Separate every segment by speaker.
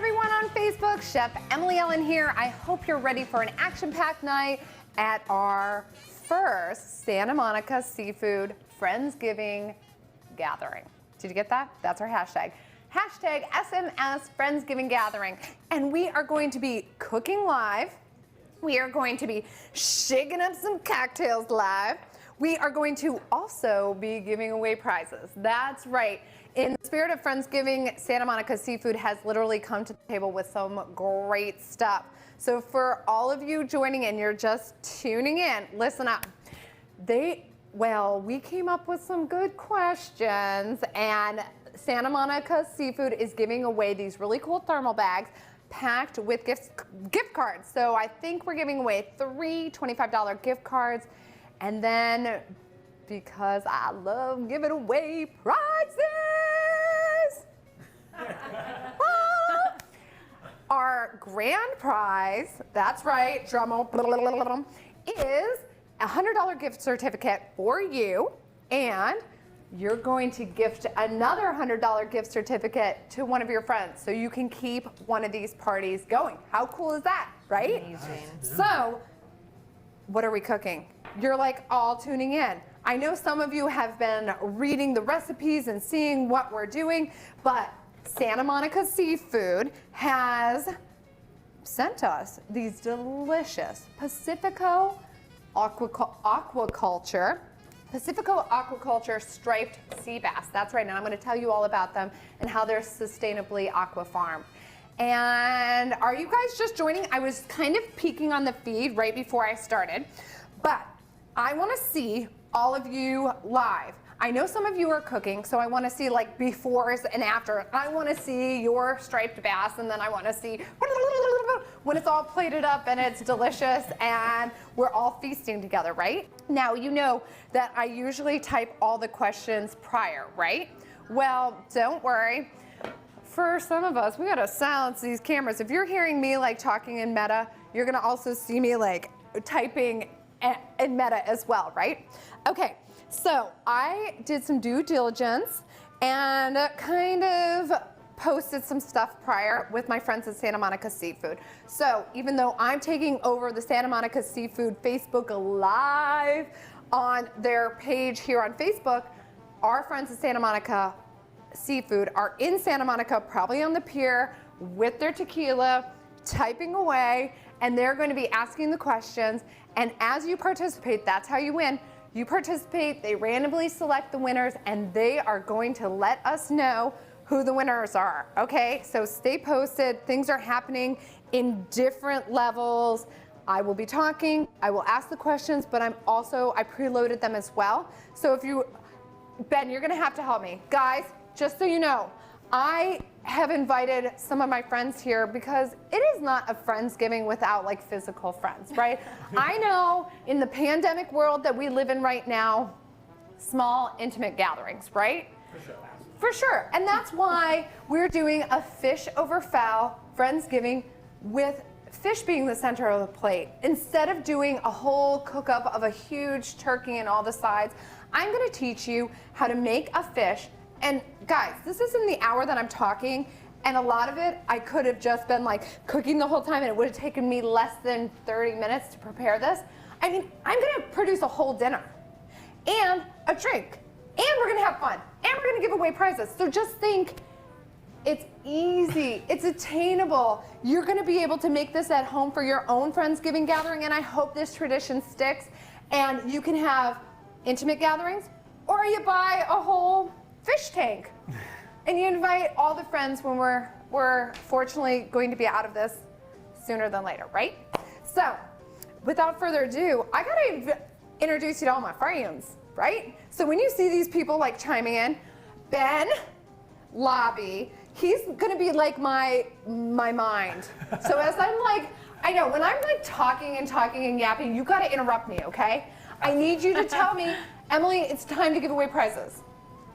Speaker 1: everyone on Facebook. Chef Emily Ellen here. I hope you're ready for an action-packed night at our first Santa Monica Seafood Friendsgiving gathering. Did you get that? That's our hashtag. Hashtag SMS Friendsgiving Gathering. And we are going to be cooking live. We are going to be shaking up some cocktails live. We are going to also be giving away prizes. That's right. In the spirit of Friendsgiving, Santa Monica Seafood has literally come to the table with some great stuff. So for all of you joining in, you're just tuning in, listen up. We came up with some good questions, and Santa Monica Seafood is giving away these really cool thermal bags packed with gift cards. So I think we're giving away 3 $25 gift cards. And then, because I love giving away prizes, our grand prize, that's right, drum roll, is a $100 gift certificate for you, and you're going to gift another $100 gift certificate to one of your friends, so you can keep one of these parties going. How cool is that, right?
Speaker 2: Amazing.
Speaker 1: So, what are we cooking? You're like all tuning in. I know some of you have been reading the recipes and seeing what we're doing, but Santa Monica Seafood has sent us these delicious Pacifico aquaculture striped sea bass. That's right, now I'm going to tell you all about them and how they're sustainably aqua farmed. And are you guys just joining? I was kind of peeking on the feed right before I started, but I want to see all of you live. I know some of you are cooking, so I want to see like befores and after. I want to see your striped bass, and then I want to see when it's all plated up and it's delicious and we're all feasting together, right? Now, you know that I usually type all the questions prior, right? Well, don't worry. For some of us, we gotta silence these cameras. If you're hearing me like talking in Meta, you're gonna also see me like typing in Meta as well, right? Okay, so I did some due diligence and kind of posted some stuff prior with my friends at Santa Monica Seafood. So even though I'm taking over the Santa Monica Seafood Facebook Live on their page here on Facebook, our friends at Santa Monica Seafood are in Santa Monica, probably on the pier with their tequila, typing away, and they're going to be asking the questions. And as you participate, that's how you win. You participate, they randomly select the winners, and they are going to let us know who the winners are, okay? So stay posted. Things are happening in different levels. I will be talking, I will ask the questions, but I preloaded them as well. So if you, Ben, you're gonna have to help me. Guys, just so you know, I have invited some of my friends here because it is not a Friendsgiving without like physical friends, right? I know in the pandemic world that we live in right now, small, intimate gatherings, right?
Speaker 3: For sure.
Speaker 1: For sure. And that's why we're doing a fish over fowl Friendsgiving with fish being the center of the plate. Instead of doing a whole cook-up of a huge turkey and all the sides, I'm going to teach you how to make a fish. And guys, this is in the hour that I'm talking, and a lot of it I could have just been like cooking the whole time, and it would have taken me less than 30 minutes to prepare this. I mean, I'm gonna produce a whole dinner and a drink, and we're gonna have fun, and we're gonna give away prizes. So just think, it's easy, it's attainable. You're gonna be able to make this at home for your own Friendsgiving gathering, and I hope this tradition sticks, and you can have intimate gatherings, or you buy a whole fish tank and you invite all the friends when we're fortunately going to be out of this sooner than later, right? So without further ado, I gotta introduce you to all my friends, right? So when you see these people like chiming in, Ben, Lobby, he's gonna be like my mind. So as I'm like, I know when I'm like talking and yapping, you gotta interrupt me, okay? I need you to tell me, Emily, it's time to give away prizes.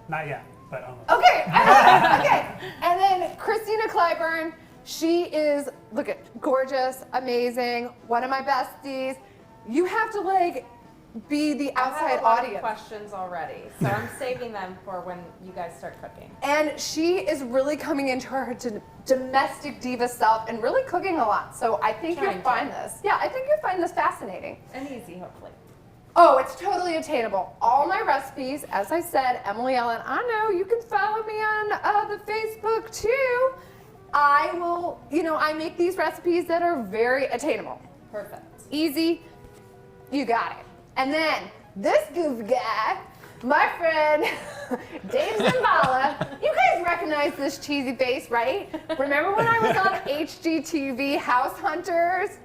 Speaker 3: Not yet, but almost.
Speaker 1: Okay, okay. And then Christina Clyburn, she is, look at, gorgeous, amazing, one of my besties. You have to like be the
Speaker 2: I
Speaker 1: outside
Speaker 2: have a lot of
Speaker 1: audience.
Speaker 2: questions already, so I'm saving them for when you guys start cooking.
Speaker 1: And she is really coming into her domestic diva self and really cooking a lot. So I think you'll
Speaker 2: Trying to.
Speaker 1: find this. Yeah, I think you'll find this fascinating.
Speaker 2: And easy, hopefully.
Speaker 1: Oh, it's totally attainable. All my recipes, as I said, Emily Ellen, I know you can follow me on the Facebook too. I will, I make these recipes that are very attainable.
Speaker 2: Perfect.
Speaker 1: Easy, you got it. And then this goofy guy, my friend Dave Zimbala. You guys recognize this cheesy face, right? Remember when I was on HGTV House Hunters?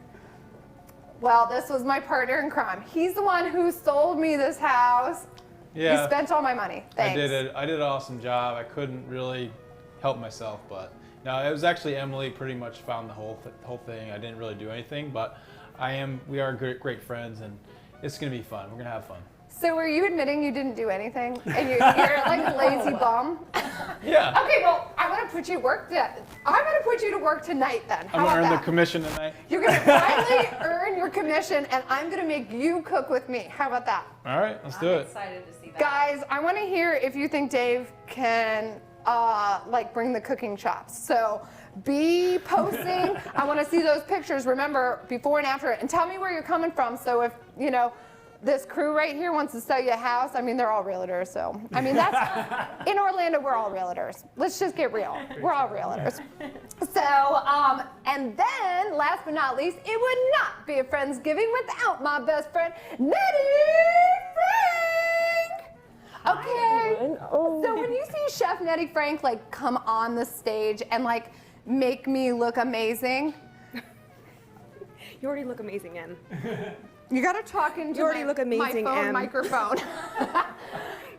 Speaker 1: Well, this was my partner in crime. He's the one who sold me this house.
Speaker 4: Yeah.
Speaker 1: He spent all my money. Thanks.
Speaker 4: I did an awesome job. I couldn't really help myself, but no, it was actually Emily pretty much found the whole thing. I didn't really do anything, but we are great friends, and it's gonna be fun. We're gonna have fun.
Speaker 1: So are you admitting you didn't do anything? And you're like a lazy bum?
Speaker 4: Yeah.
Speaker 1: Okay, well, I'm gonna put you to work tonight then. How
Speaker 4: I'm gonna
Speaker 1: about
Speaker 4: earn the
Speaker 1: that?
Speaker 4: commission tonight.
Speaker 1: You're gonna finally earn your commission, and I'm gonna make you cook with me. How about that?
Speaker 4: All right, let's do
Speaker 2: I'm
Speaker 4: it.
Speaker 2: excited to see that.
Speaker 1: Guys, I wanna hear if you think Dave can bring the cooking chops. So be posting. I wanna see those pictures, remember, before and after, and tell me where you're coming from. So if, this crew right here wants to sell you a house. I mean, they're all realtors, so. I mean, that's, in Orlando, we're all realtors. Let's just get real. We're all realtors. So, and then, last but not least, it would not be a Friendsgiving without my best friend, Nettie Frank! Okay, so when you see Chef Nettie Frank, come on the stage and, make me look amazing.
Speaker 5: You already look amazing, Em.
Speaker 1: You gotta talk into
Speaker 5: You already look amazing,
Speaker 1: my phone
Speaker 5: Em.
Speaker 1: microphone.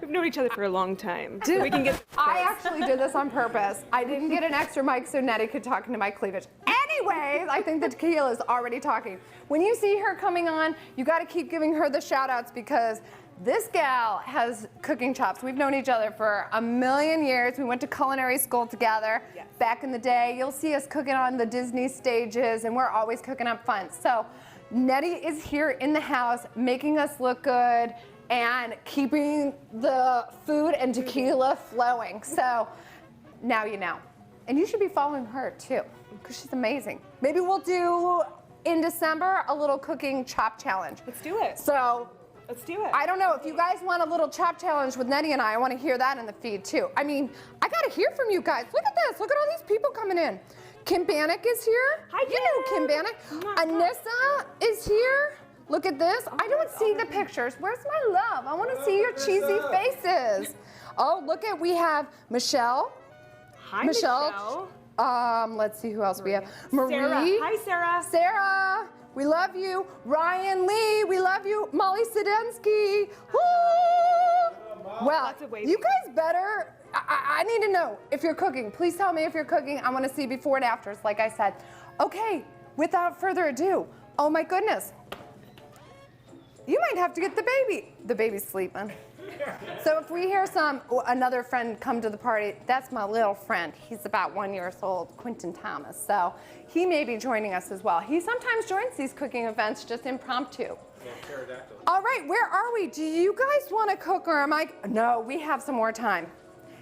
Speaker 5: We've known each other for a long time. So we can get
Speaker 1: I actually did this on purpose. I didn't get an extra mic so Nettie could talk into my cleavage. Anyways, I think the tequila is already talking. When you see her coming on, you gotta keep giving her the shout outs because this gal has cooking chops. We've known each other for a million years. We went to culinary school together back in the day. You'll see us cooking on the Disney stages and we're always cooking up fun. So Nettie is here in the house making us look good and keeping the food and tequila flowing. So now you know. And you should be following her too, because she's amazing. Maybe we'll do, in December, a little cooking chop challenge.
Speaker 5: Let's do it.
Speaker 1: So
Speaker 5: Let's do it.
Speaker 1: I don't know, if you guys want a little chop challenge with Nettie and I want to hear that in the feed too. I mean, I gotta hear from you guys. Look at this, look at all these people coming in. Kim Bannock is here.
Speaker 5: Hi,
Speaker 1: You know Kim Bannock. Anissa is here. Look at this. I don't see the pictures. Where's my love? I want to see your cheesy faces. Oh, look at, we have Michelle.
Speaker 5: Hi, Michelle.
Speaker 1: Let's see who else we have. Marie.
Speaker 5: Sarah. Hi, Sarah.
Speaker 1: Sarah, we love you. Ryan Lee, we love you. Molly Sedensky. Woo! Well,
Speaker 5: Lots of waving.
Speaker 1: you guys better, I need to know if you're cooking. Please tell me if you're cooking. I want to see before and afters, like I said. Okay, without further ado, oh my goodness. You might have to get the baby. The baby's sleeping. So if we hear another friend come to the party, that's my little friend. He's about 1 year old, Quentin Thomas. So he may be joining us as well. He sometimes joins these cooking events just impromptu. All right, where are we? Do you guys want to cook or am I? No, we have some more time.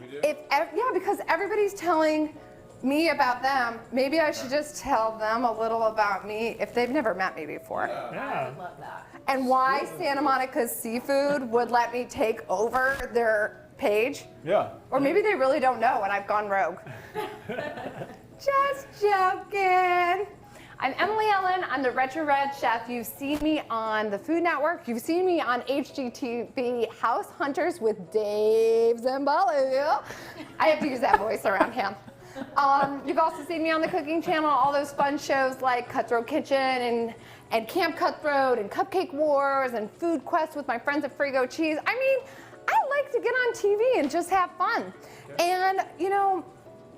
Speaker 4: We do?
Speaker 1: Yeah, because everybody's telling me about them. Maybe I should just tell them a little about me if they've never met me before.
Speaker 2: I would love that.
Speaker 1: And why Santa Monica's Seafood would let me take over their page.
Speaker 4: Yeah.
Speaker 1: Or maybe they really don't know and I've gone rogue. Just joking. I'm Emily Ellen. I'm the Retro Red Chef. You've seen me on the Food Network. You've seen me on HGTV House Hunters with Dave Zimbala. I have to use that voice around him. You've also seen me on the Cooking Channel, all those fun shows like Cutthroat Kitchen and Camp Cutthroat and Cupcake Wars and Food Quest with my friends at Frigo Cheese. I mean, I like to get on TV and just have fun. And,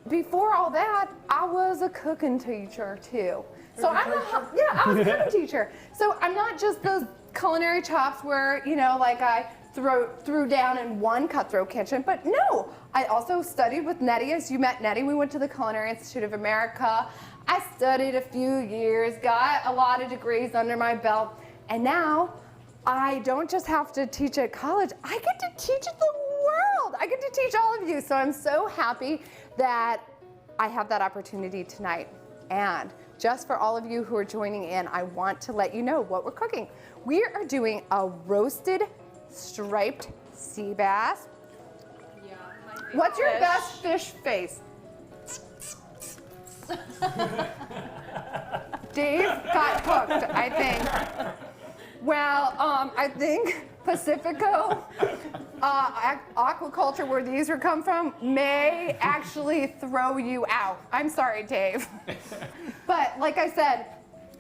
Speaker 1: before all that, I was a cooking teacher too. So I was a cooking teacher. So I'm not just those culinary chops where, I threw down in one Cutthroat Kitchen, but no, I also studied with Nettie. As you met Nettie, we went to the Culinary Institute of America. I studied a few years, got a lot of degrees under my belt, and now I don't just have to teach at college, I get to teach the world. I get to teach all of you. So I'm so happy that I have that opportunity tonight. And just for all of you who are joining in, I want to let you know what we're cooking. We are doing a roasted striped sea bass.
Speaker 2: Yeah, my favorite
Speaker 1: What's your
Speaker 2: fish.
Speaker 1: best fish face? Dave got hooked, I think. Well, I think Pacifico aquaculture, where these are come from, may actually throw you out. I'm sorry, Dave. But like I said,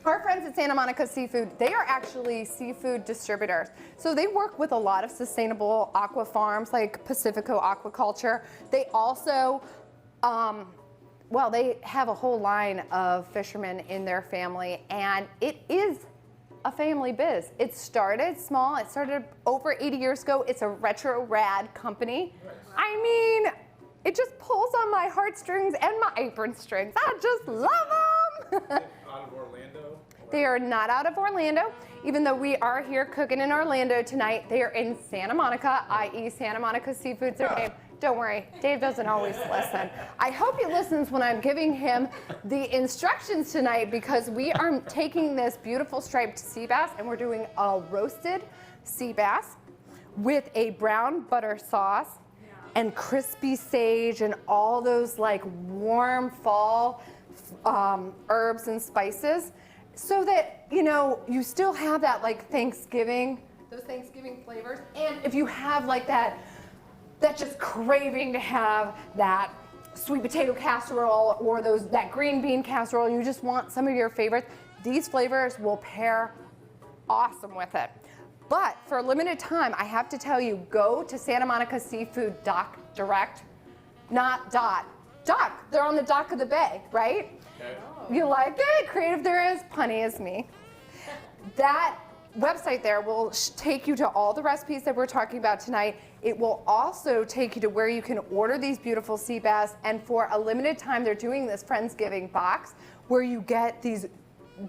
Speaker 1: our friends at Santa Monica Seafood, they are actually seafood distributors. So they work with a lot of sustainable aqua farms like Pacifico Aquaculture. They also, well, they have a whole line of fishermen in their family, and it is a family biz. It started small. It started over 80 years ago. It's a retro rad company. I mean, it just pulls on my heartstrings and my apron strings. I just love them.
Speaker 4: Out of Orlando?
Speaker 1: They are not out of Orlando, even though we are here cooking in Orlando tonight. They are in Santa Monica, i.e. Santa Monica Seafood's their name. Don't worry, Dave doesn't always listen. I hope he listens when I'm giving him the instructions tonight, because we are taking this beautiful striped sea bass and we're doing a roasted sea bass with a brown butter sauce and crispy sage and all those like warm fall herbs and spices, so that, you know, you still have that like Thanksgiving, those Thanksgiving flavors. And if you have like that just craving to have that sweet potato casserole or that green bean casserole, you just want some of your favorites, these flavors will pair awesome with it. But for a limited time, I have to tell you, go to Santa Monica Seafood direct, not dot. Dock, they're on the dock of the bay, right?
Speaker 4: Okay.
Speaker 1: You like it? Creative there is, punny is me. That website there will take you to all the recipes that we're talking about tonight. It will also take you to where you can order these beautiful sea bass, and for a limited time they're doing this Friendsgiving box where you get these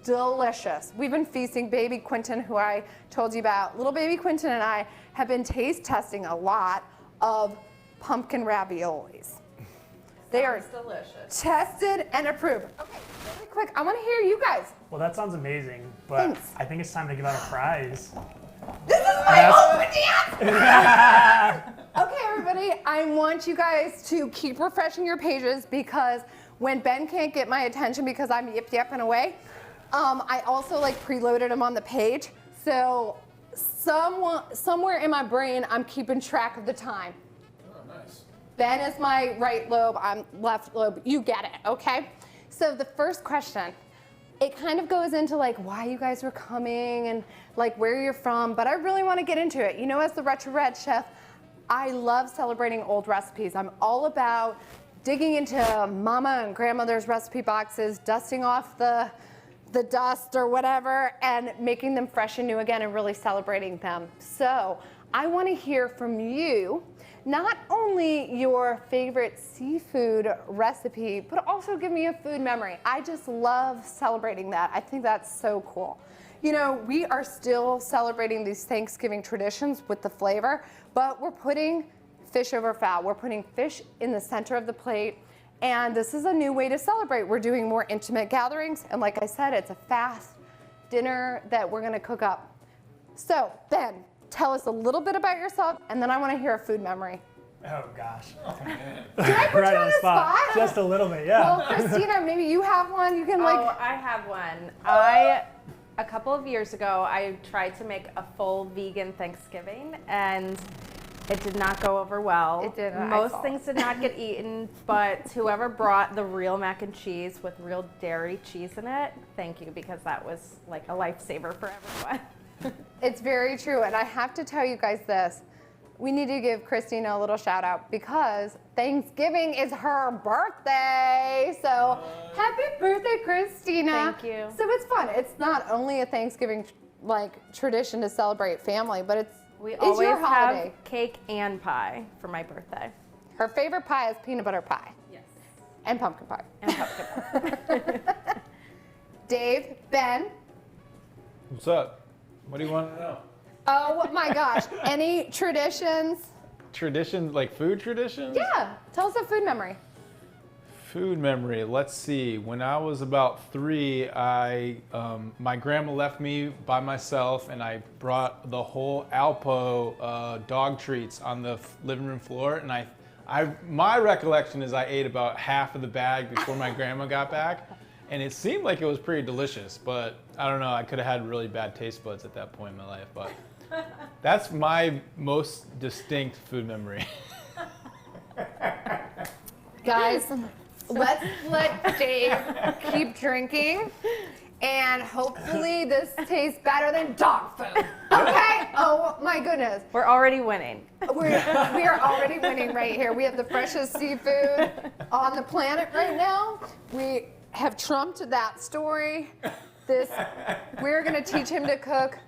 Speaker 1: delicious. We've been feasting baby Quentin, who I told you about. Little baby Quentin and I have been taste testing a lot of pumpkin raviolis. They are
Speaker 2: delicious.
Speaker 1: tested and approved. Okay, really quick, I want to hear you guys.
Speaker 3: Well, that sounds amazing, but
Speaker 1: Thanks.
Speaker 3: I think it's time to give out a prize.
Speaker 1: This is my open dance! Okay, everybody, I want you guys to keep refreshing your pages, because when Ben can't get my attention because I'm yip-yapping away, I also like preloaded them on the page. So somewhere in my brain, I'm keeping track of the time.
Speaker 4: Oh, nice.
Speaker 1: Ben is my right lobe, I'm left lobe. You get it, okay? So the first question, it kind of goes into like why you guys were coming and like where you're from, but I really want to get into it. You know, as the Retro Red Chef, I love celebrating old recipes. I'm all about digging into mama and grandmother's recipe boxes, dusting off the dust or whatever, and making them fresh and new again and really celebrating them. So I want to hear from you, not only your favorite seafood recipe, but also give me a food memory. I just love celebrating that. I think that's so cool. You know, we are still celebrating these Thanksgiving traditions with the flavor, but we're putting fish over fowl. We're putting fish in the center of the plate, and this is a new way to celebrate. We're doing more intimate gatherings, and like I said, it's a fast dinner that we're gonna cook up. So, Ben, tell us a little bit about yourself, and then I wanna hear a food memory.
Speaker 3: Oh gosh.
Speaker 1: Did I put
Speaker 3: Right
Speaker 1: you
Speaker 3: on the spot.
Speaker 1: spot?
Speaker 3: Just a little bit, yeah.
Speaker 1: Well, Christina, maybe you have one. You can
Speaker 2: Oh,
Speaker 1: like.
Speaker 2: I have one. A couple of years ago, I tried to make a full vegan Thanksgiving, and it did not go over well.
Speaker 1: It didn't, I
Speaker 2: Most
Speaker 1: saw.
Speaker 2: things did not get eaten, but whoever brought the real mac and cheese with real dairy cheese in it, thank you, because that was like a lifesaver for everyone.
Speaker 1: It's very true, and I have to tell you guys this. We need to give Christina a little shout out because Thanksgiving is her birthday. So happy birthday, Christina.
Speaker 2: Thank you.
Speaker 1: So it's fun. It's not only a Thanksgiving like tradition to celebrate family, but
Speaker 2: We
Speaker 1: it's
Speaker 2: always
Speaker 1: your holiday.
Speaker 2: have cake and pie for my birthday.
Speaker 1: Her favorite pie is peanut butter pie
Speaker 2: Yes.
Speaker 1: and pumpkin pie.
Speaker 2: And pumpkin pie.
Speaker 1: Dave, Ben,
Speaker 4: What's up? What do you want to know?
Speaker 1: Oh my gosh. Any traditions?
Speaker 4: Traditions, like food traditions?
Speaker 1: Yeah. Tell us a food memory.
Speaker 4: Food memory. Let's see. When I was about 3, my grandma left me by myself, and I brought the whole Alpo dog treats on the living room floor. And my recollection is I ate about half of the bag before my grandma got back, and it seemed like it was pretty delicious. But I don't know. I could have had really bad taste buds at that point in my life. But that's my most distinct food memory.
Speaker 1: Guys, let's let Dave keep drinking, and hopefully this tastes better than dog food. Okay? Oh my goodness.
Speaker 2: We're already winning.
Speaker 1: We are already winning right here. We have the freshest seafood on the planet right now. We have trumped that story. We're gonna teach him to cook.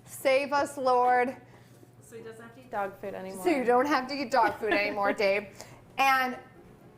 Speaker 1: Save us, Lord.
Speaker 2: So he doesn't have to eat dog food anymore.
Speaker 1: So you don't have to eat dog food anymore, Dave. And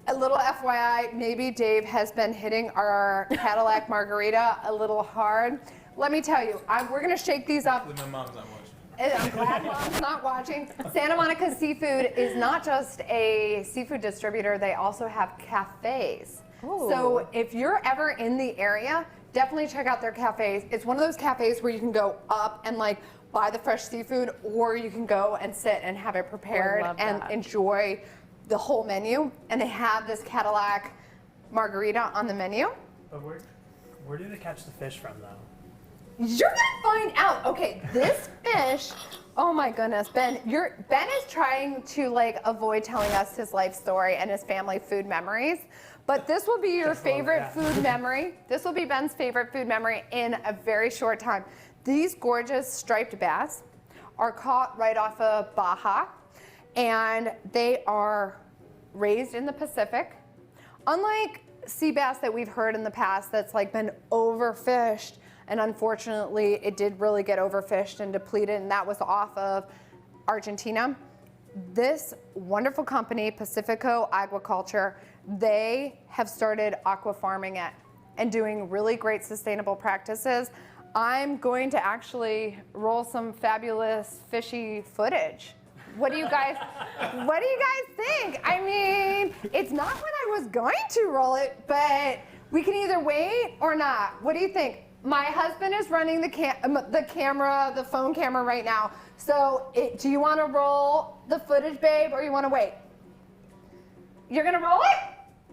Speaker 1: a little FYI, maybe Dave has been hitting our Cadillac margarita a little hard. Let me tell you, we're gonna shake these up.
Speaker 4: My mom's not watching.
Speaker 1: And I'm glad Mom's not watching. Santa Monica Seafood is not just a seafood distributor, they also have cafes.
Speaker 2: Ooh.
Speaker 1: So if you're ever in the area, definitely check out their cafes. It's one of those cafes where you can go up and like buy the fresh seafood, or you can go and sit and have it prepared and enjoy the whole menu. And they have this Cadillac margarita on the menu.
Speaker 3: But where do they catch the fish from, though?
Speaker 1: You're gonna find out. Okay, this fish, oh my goodness, Ben is trying to like avoid telling us his life story and his family food memories. But this will be your favorite food memory. This will be Ben's favorite food memory in a very short time. These gorgeous striped bass are caught right off of Baja, and they are raised in the Pacific. Unlike sea bass that we've heard in the past that's like been overfished, and unfortunately it did really get overfished and depleted, and that was off of Argentina. This wonderful company, Pacifico Aquaculture, they have started aqua farming it and doing really great sustainable practices. I'm going to actually roll some fabulous fishy footage. What do you guys think? I mean, it's not when I was going to roll it, but we can either wait or not. What do you think? My husband is running the phone camera right now. So do you want to roll the footage, babe, or you want to wait? You're going to roll it?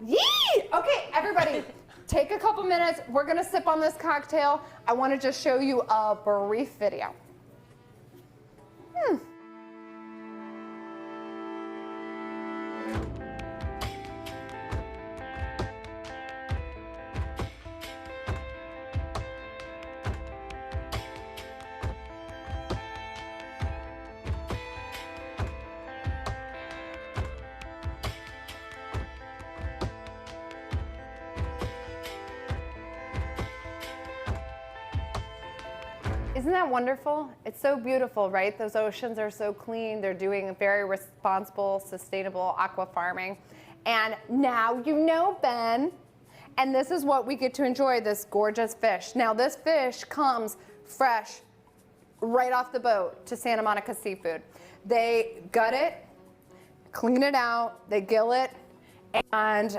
Speaker 1: Yee! Okay, everybody, take a couple minutes. We're going to sip on this cocktail. I want to just show you a brief video. Isn't that wonderful? It's so beautiful, right? Those oceans are so clean. They're doing very responsible, sustainable aqua farming. And now you know, Ben, and this is what we get to enjoy, this gorgeous fish. Now this fish comes fresh right off the boat to Santa Monica Seafood. They gut it, clean it out, they gill it, and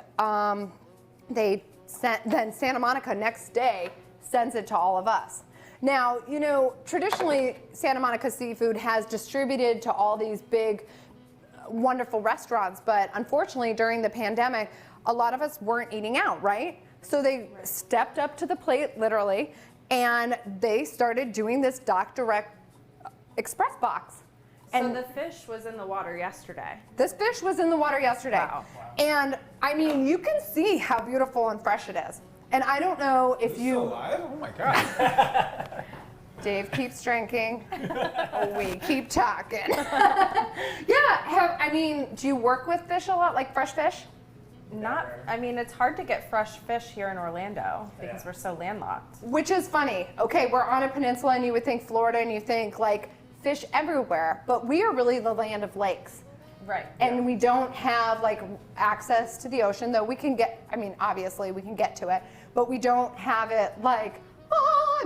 Speaker 1: then Santa Monica next day sends it to all of us. Now, you know, traditionally, Santa Monica Seafood has distributed to all these big, wonderful restaurants, but unfortunately, during the pandemic, a lot of us weren't eating out, right? So they stepped up to the plate, literally, and they started doing this Dock Direct Express box.
Speaker 2: So the fish was in the water yesterday.
Speaker 1: This fish was in the water yesterday.
Speaker 2: Wow.
Speaker 1: And, I mean, you can see how beautiful and fresh it is. And I don't know if you...
Speaker 4: Still alive? Oh my God.
Speaker 1: Dave keeps drinking. We keep talking. I mean, do you work with fish a lot, like fresh fish?
Speaker 2: I mean, it's hard to get fresh fish here in Orlando because we're so landlocked.
Speaker 1: Which is funny. Okay, we're on a peninsula and you would think Florida and you think like fish everywhere, but we are really the land of lakes.
Speaker 2: Right.
Speaker 1: And we don't have like access to the ocean, though we can get, I mean, obviously we can get to it, but we don't have it like,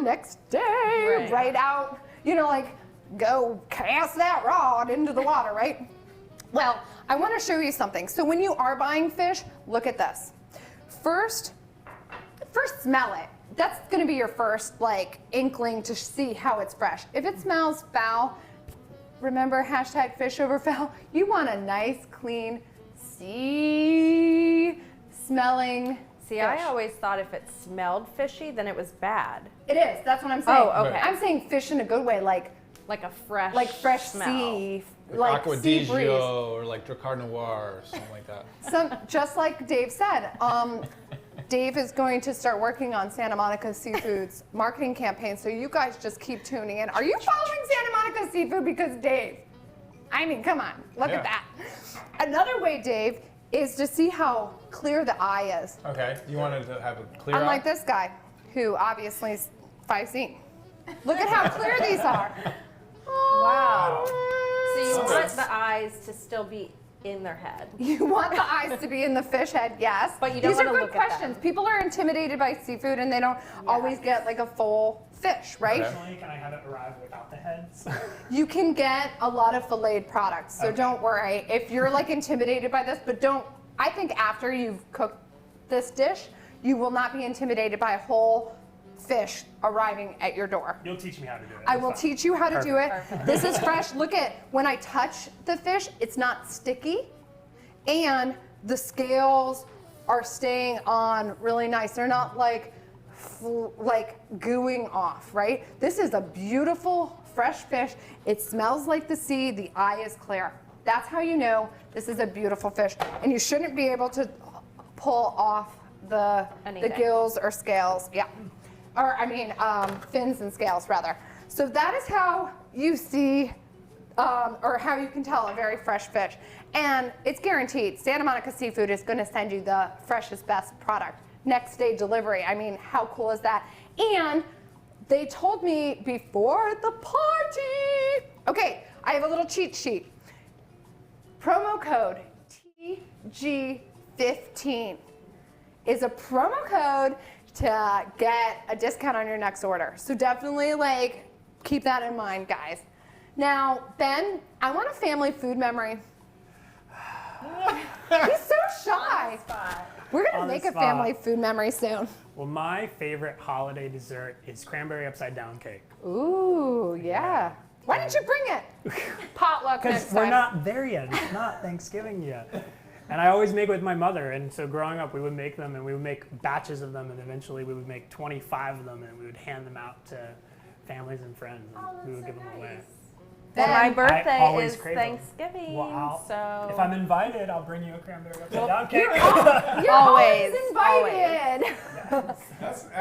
Speaker 1: next day, right out, you know, like go cast that rod into the water, right? Well, I want to show you something. So when you are buying fish, look at this. First smell it. That's going to be your first like inkling to see how it's fresh. If it smells foul, remember hashtag fish over foul. You want a nice, clean, sea smelling
Speaker 2: See,
Speaker 1: fish.
Speaker 2: I always thought if it smelled fishy, then it was bad.
Speaker 1: It is. That's what I'm saying.
Speaker 2: Oh, okay.
Speaker 1: I'm saying fish in a good way, like
Speaker 2: Like a fresh smell.
Speaker 1: sea,
Speaker 4: Like
Speaker 1: like
Speaker 4: Aqua
Speaker 1: sea
Speaker 4: di
Speaker 1: breeze.
Speaker 4: Gio or like Dracar Noir or something like that.
Speaker 1: Just like Dave said, Dave is going to start working on Santa Monica Seafood's marketing campaign, so you guys just keep tuning in. Are you following Santa Monica Seafood because Dave? I mean, come on, look at that. Another way, Dave, is to see how clear the eye is.
Speaker 4: Okay, you wanted to have a clear
Speaker 1: Unlike
Speaker 4: eye?
Speaker 1: this guy, who obviously is 5C. Look at how clear these are.
Speaker 2: Wow. So you
Speaker 4: Okay.
Speaker 2: want the eyes to still be in their head.
Speaker 1: You want the eyes to be in the fish head, yes.
Speaker 2: But you don't
Speaker 1: These are
Speaker 2: wanna
Speaker 1: good
Speaker 2: look at them.
Speaker 1: questions. People are intimidated by seafood and they don't always get like a full fish, right?
Speaker 4: Okay.
Speaker 3: Personally, can I have it arrive without the heads?
Speaker 1: You can get a lot of filleted products, so don't worry if you're like intimidated by this, but don't, I think after you've cooked this dish, you will not be intimidated by a whole fish arriving at your door.
Speaker 3: You'll teach me how to do it.
Speaker 1: I
Speaker 3: It's
Speaker 1: will
Speaker 3: fine.
Speaker 1: teach you how to do it.
Speaker 2: Perfect.
Speaker 1: This is fresh. Look at, when I touch the fish, it's not sticky, and the scales are staying on really nice. They're not like gooing off, right? This is a beautiful, fresh fish. It smells like the sea. The eye is clear. That's how you know this is a beautiful fish. And you shouldn't be able to pull off the
Speaker 2: Anything.
Speaker 1: gills or scales. Yeah. Or, I mean, fins and scales, rather. So that is how you see, or how you can tell a very fresh fish. And it's guaranteed. Santa Monica Seafood is going to send you the freshest, best product. Next day delivery. I mean, how cool is that? And they told me before the party. Okay, I have a little cheat sheet. Promo code TG15 is a promo code to get a discount on your next order. So definitely like keep that in mind, guys. Now, Ben, I want a family food memory. He's so shy. We're gonna
Speaker 3: On the
Speaker 1: make a
Speaker 3: spot.
Speaker 1: family food memory soon.
Speaker 3: Well, my favorite holiday dessert is cranberry upside down cake.
Speaker 1: Ooh, yeah. Why didn't you bring it? Potluck next
Speaker 3: Because
Speaker 1: time.
Speaker 3: we're not there yet. It's not Thanksgiving yet. And I always make it with my mother. And so growing up, we would make them and we would make batches of them. And eventually we would make 25 of them and we would hand them out to families and friends. And we would give them away.
Speaker 2: And my
Speaker 1: Ben,
Speaker 2: birthday
Speaker 3: always
Speaker 2: is
Speaker 3: crave them.
Speaker 2: Thanksgiving,
Speaker 3: Well,
Speaker 2: so
Speaker 3: if I'm invited, I'll bring you a cranberry upside down cake.
Speaker 1: You're
Speaker 2: Always,
Speaker 1: invited.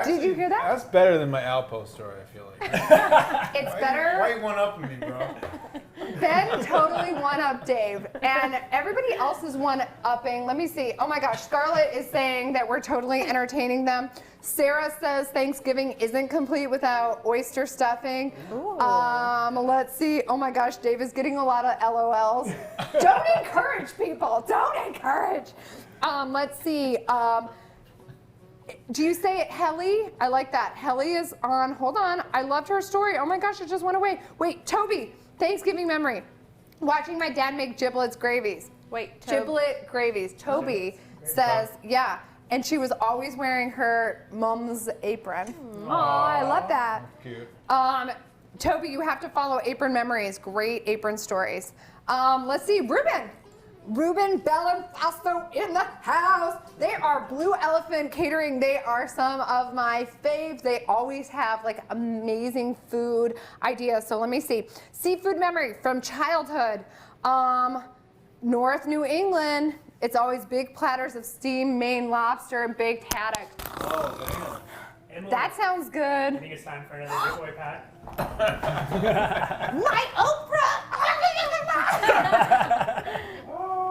Speaker 1: Did you hear that?
Speaker 4: That's better than my Alpo story, I feel like.
Speaker 1: It's better.
Speaker 4: Why you one up me, bro?
Speaker 1: Ben totally one-up Dave, and everybody else is one-upping. Let me see. Oh my gosh, Scarlett is saying that we're totally entertaining them. Sarah says Thanksgiving isn't complete without oyster stuffing. Let's see. Oh my gosh, Dave is getting a lot of LOLs. Don't encourage people. Don't encourage. Let's see. Do you say it, Helly? I like that. Helly is on. Hold on. I loved her story. Oh my gosh, it just went away. Wait, Toby. Thanksgiving memory. Watching my dad make giblets gravies.
Speaker 2: wait,
Speaker 1: Giblet gravies. Toby says, yeah. And she was always wearing her mom's apron. Oh, I love that.
Speaker 4: Cute.
Speaker 1: Toby, you have to follow Apron Memories. Great apron stories. Let's see, Ruben, Bell, and Fausto in the house. They are Blue Elephant Catering. They are some of my faves. They always have like amazing food ideas. So let me see. Seafood memory from childhood. North New England. It's always big platters of steamed Maine lobster and baked haddock.
Speaker 4: Oh,
Speaker 3: Emily,
Speaker 1: That sounds
Speaker 3: I
Speaker 1: good.
Speaker 3: think it's time for another giveaway pack.
Speaker 1: My Oprah!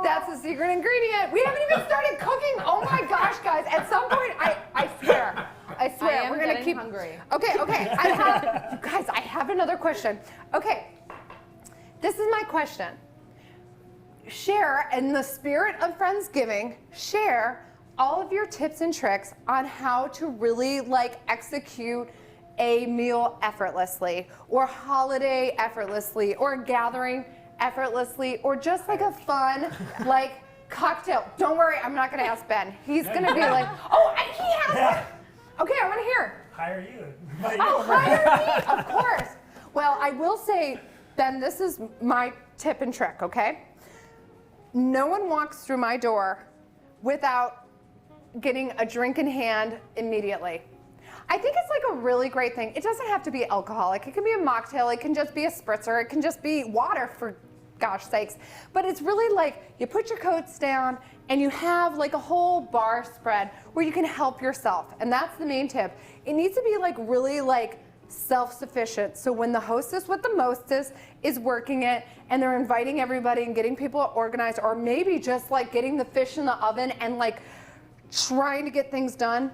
Speaker 1: That's a secret ingredient. We haven't even started cooking. Oh my gosh, guys. At some point, I swear,
Speaker 2: I am
Speaker 1: we're gonna
Speaker 2: getting
Speaker 1: keep.
Speaker 2: hungry.
Speaker 1: Okay. I have another question. Okay. This is my question. Share, in the spirit of Friendsgiving, share all of your tips and tricks on how to really like execute a meal effortlessly, or holiday effortlessly, or gathering effortlessly, or just like a fun like cocktail. Don't worry, I'm not gonna ask Ben. He's gonna be like, oh, he has one. Okay, I wanna hear.
Speaker 3: Hire you.
Speaker 1: Oh, hire me, of course. Well, I will say, Ben, this is my tip and trick, okay? No one walks through my door without getting a drink in hand immediately. I think it's like a really great thing. It doesn't have to be alcoholic. It can be a mocktail. It can just be a spritzer. It can just be water, for gosh sakes. But it's really like you put your coats down and you have like a whole bar spread where you can help yourself. And that's the main tip. It needs to be like really like self-sufficient. So when the hostess with the mostest is working it and they're inviting everybody and getting people organized, or maybe just like getting the fish in the oven and like trying to get things done,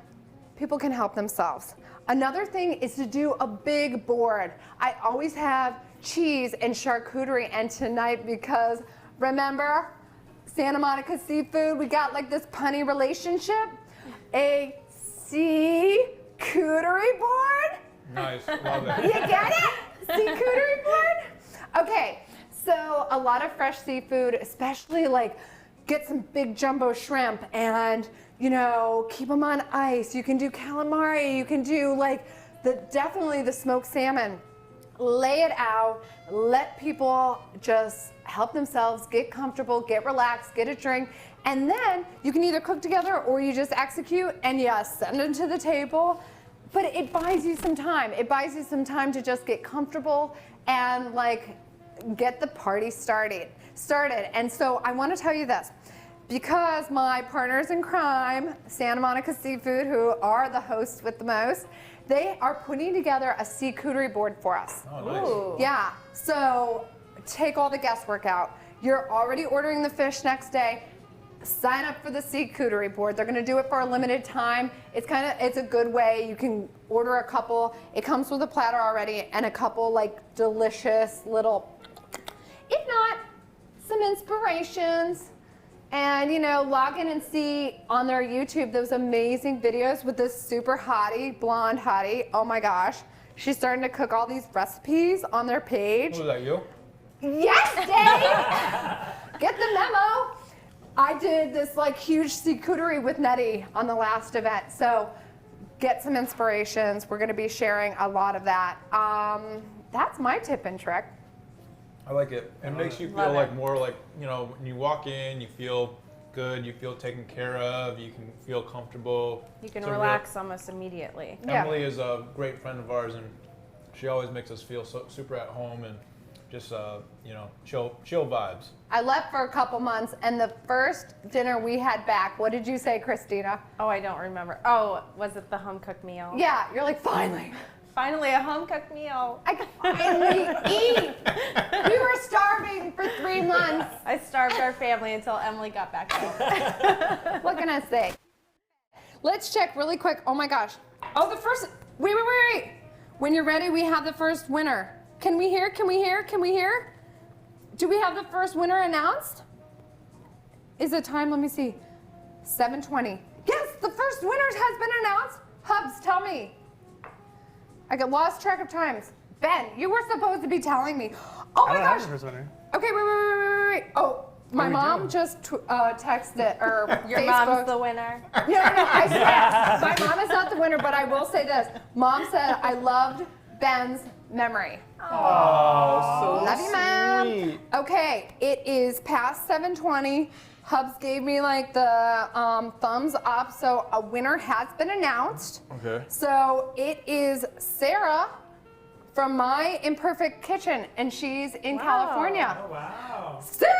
Speaker 1: people can help themselves. Another thing is to do a big board. I always have cheese and charcuterie, and tonight, because remember Santa Monica Seafood, we got like this punny relationship, a charcuterie board.
Speaker 4: Nice, love it.
Speaker 1: You get it? Charcuterie board? Okay, so a lot of fresh seafood, especially like get some big jumbo shrimp and, you know, keep them on ice. You can do calamari, you can do like definitely the smoked salmon. Lay it out, let people just help themselves, get comfortable, get relaxed, get a drink, and then you can either cook together or you just execute and send them to the table. But it buys you some time. It buys you some time to just get comfortable and like get the party started. And so I want to tell you this, because my partners in crime, Santa Monica Seafood, who are the hosts with the most, they are putting together a charcuterie board for us.
Speaker 4: Oh, nice.
Speaker 2: Ooh.
Speaker 1: Yeah, so take all the guesswork out. You're already ordering the fish next day. Sign up for the charcuterie board. They're gonna do it for a limited time. It's a good way. You can order a couple. It comes with a platter already and a couple like delicious little, if not, some inspirations. And, you know, log in and see on their YouTube those amazing videos with this super hottie, blonde hottie. Oh my gosh. She's starting to cook all these recipes on their page.
Speaker 4: Was that you?
Speaker 1: Yes, Dave! Get the memo. I did this like huge charcuterie with Nettie on the last event. So get some inspirations. We're gonna be sharing a lot of that. That's my tip and trick.
Speaker 4: I like it. It makes you feel like more like, you know, when you walk in, you feel good, you feel taken care of, you can feel comfortable.
Speaker 2: You can
Speaker 4: It's a
Speaker 2: relax almost immediately.
Speaker 1: Yeah.
Speaker 4: Emily is a great friend of ours, and she always makes us feel so super at home and just, you know, chill vibes.
Speaker 1: I left for a couple months, and the first dinner we had back, what did you say, Christina?
Speaker 2: Oh, I don't remember. Oh, was it the home cooked meal?
Speaker 1: Yeah, you're like, finally.
Speaker 2: Finally, a home cooked meal.
Speaker 1: I can finally eat. We were starving for 3 months.
Speaker 2: I starved our family until Emily got back home.
Speaker 1: What can I say? Let's check really quick. Oh my gosh. Oh, the first, wait. When you're ready, we have the first winner. Can we hear? Do we have the first winner announced? Is it time? Let me see. 7:20. Yes, the first winner has been announced. Hubs, tell me. I got lost track of times. Ben, you were supposed to be telling me. Oh my
Speaker 3: I don't
Speaker 1: gosh.
Speaker 3: have the first winner.
Speaker 1: Okay, wait. Oh, my
Speaker 3: we
Speaker 1: mom
Speaker 3: do?
Speaker 1: just texted or
Speaker 2: Your
Speaker 1: Facebook.
Speaker 2: mom's the winner.
Speaker 1: No, I said my mom is not the winner, but I will say this. Mom said I loved Ben's memory.
Speaker 4: Oh, so
Speaker 1: Love you, Mom.
Speaker 4: sweet.
Speaker 1: Okay, it is past 7:20. Hubs gave me like the thumbs up, so a winner has been announced.
Speaker 4: Okay.
Speaker 1: So it is Sarah from My Imperfect Kitchen, and she's in
Speaker 2: Wow.
Speaker 1: California.
Speaker 3: Oh, wow.
Speaker 1: Sarah!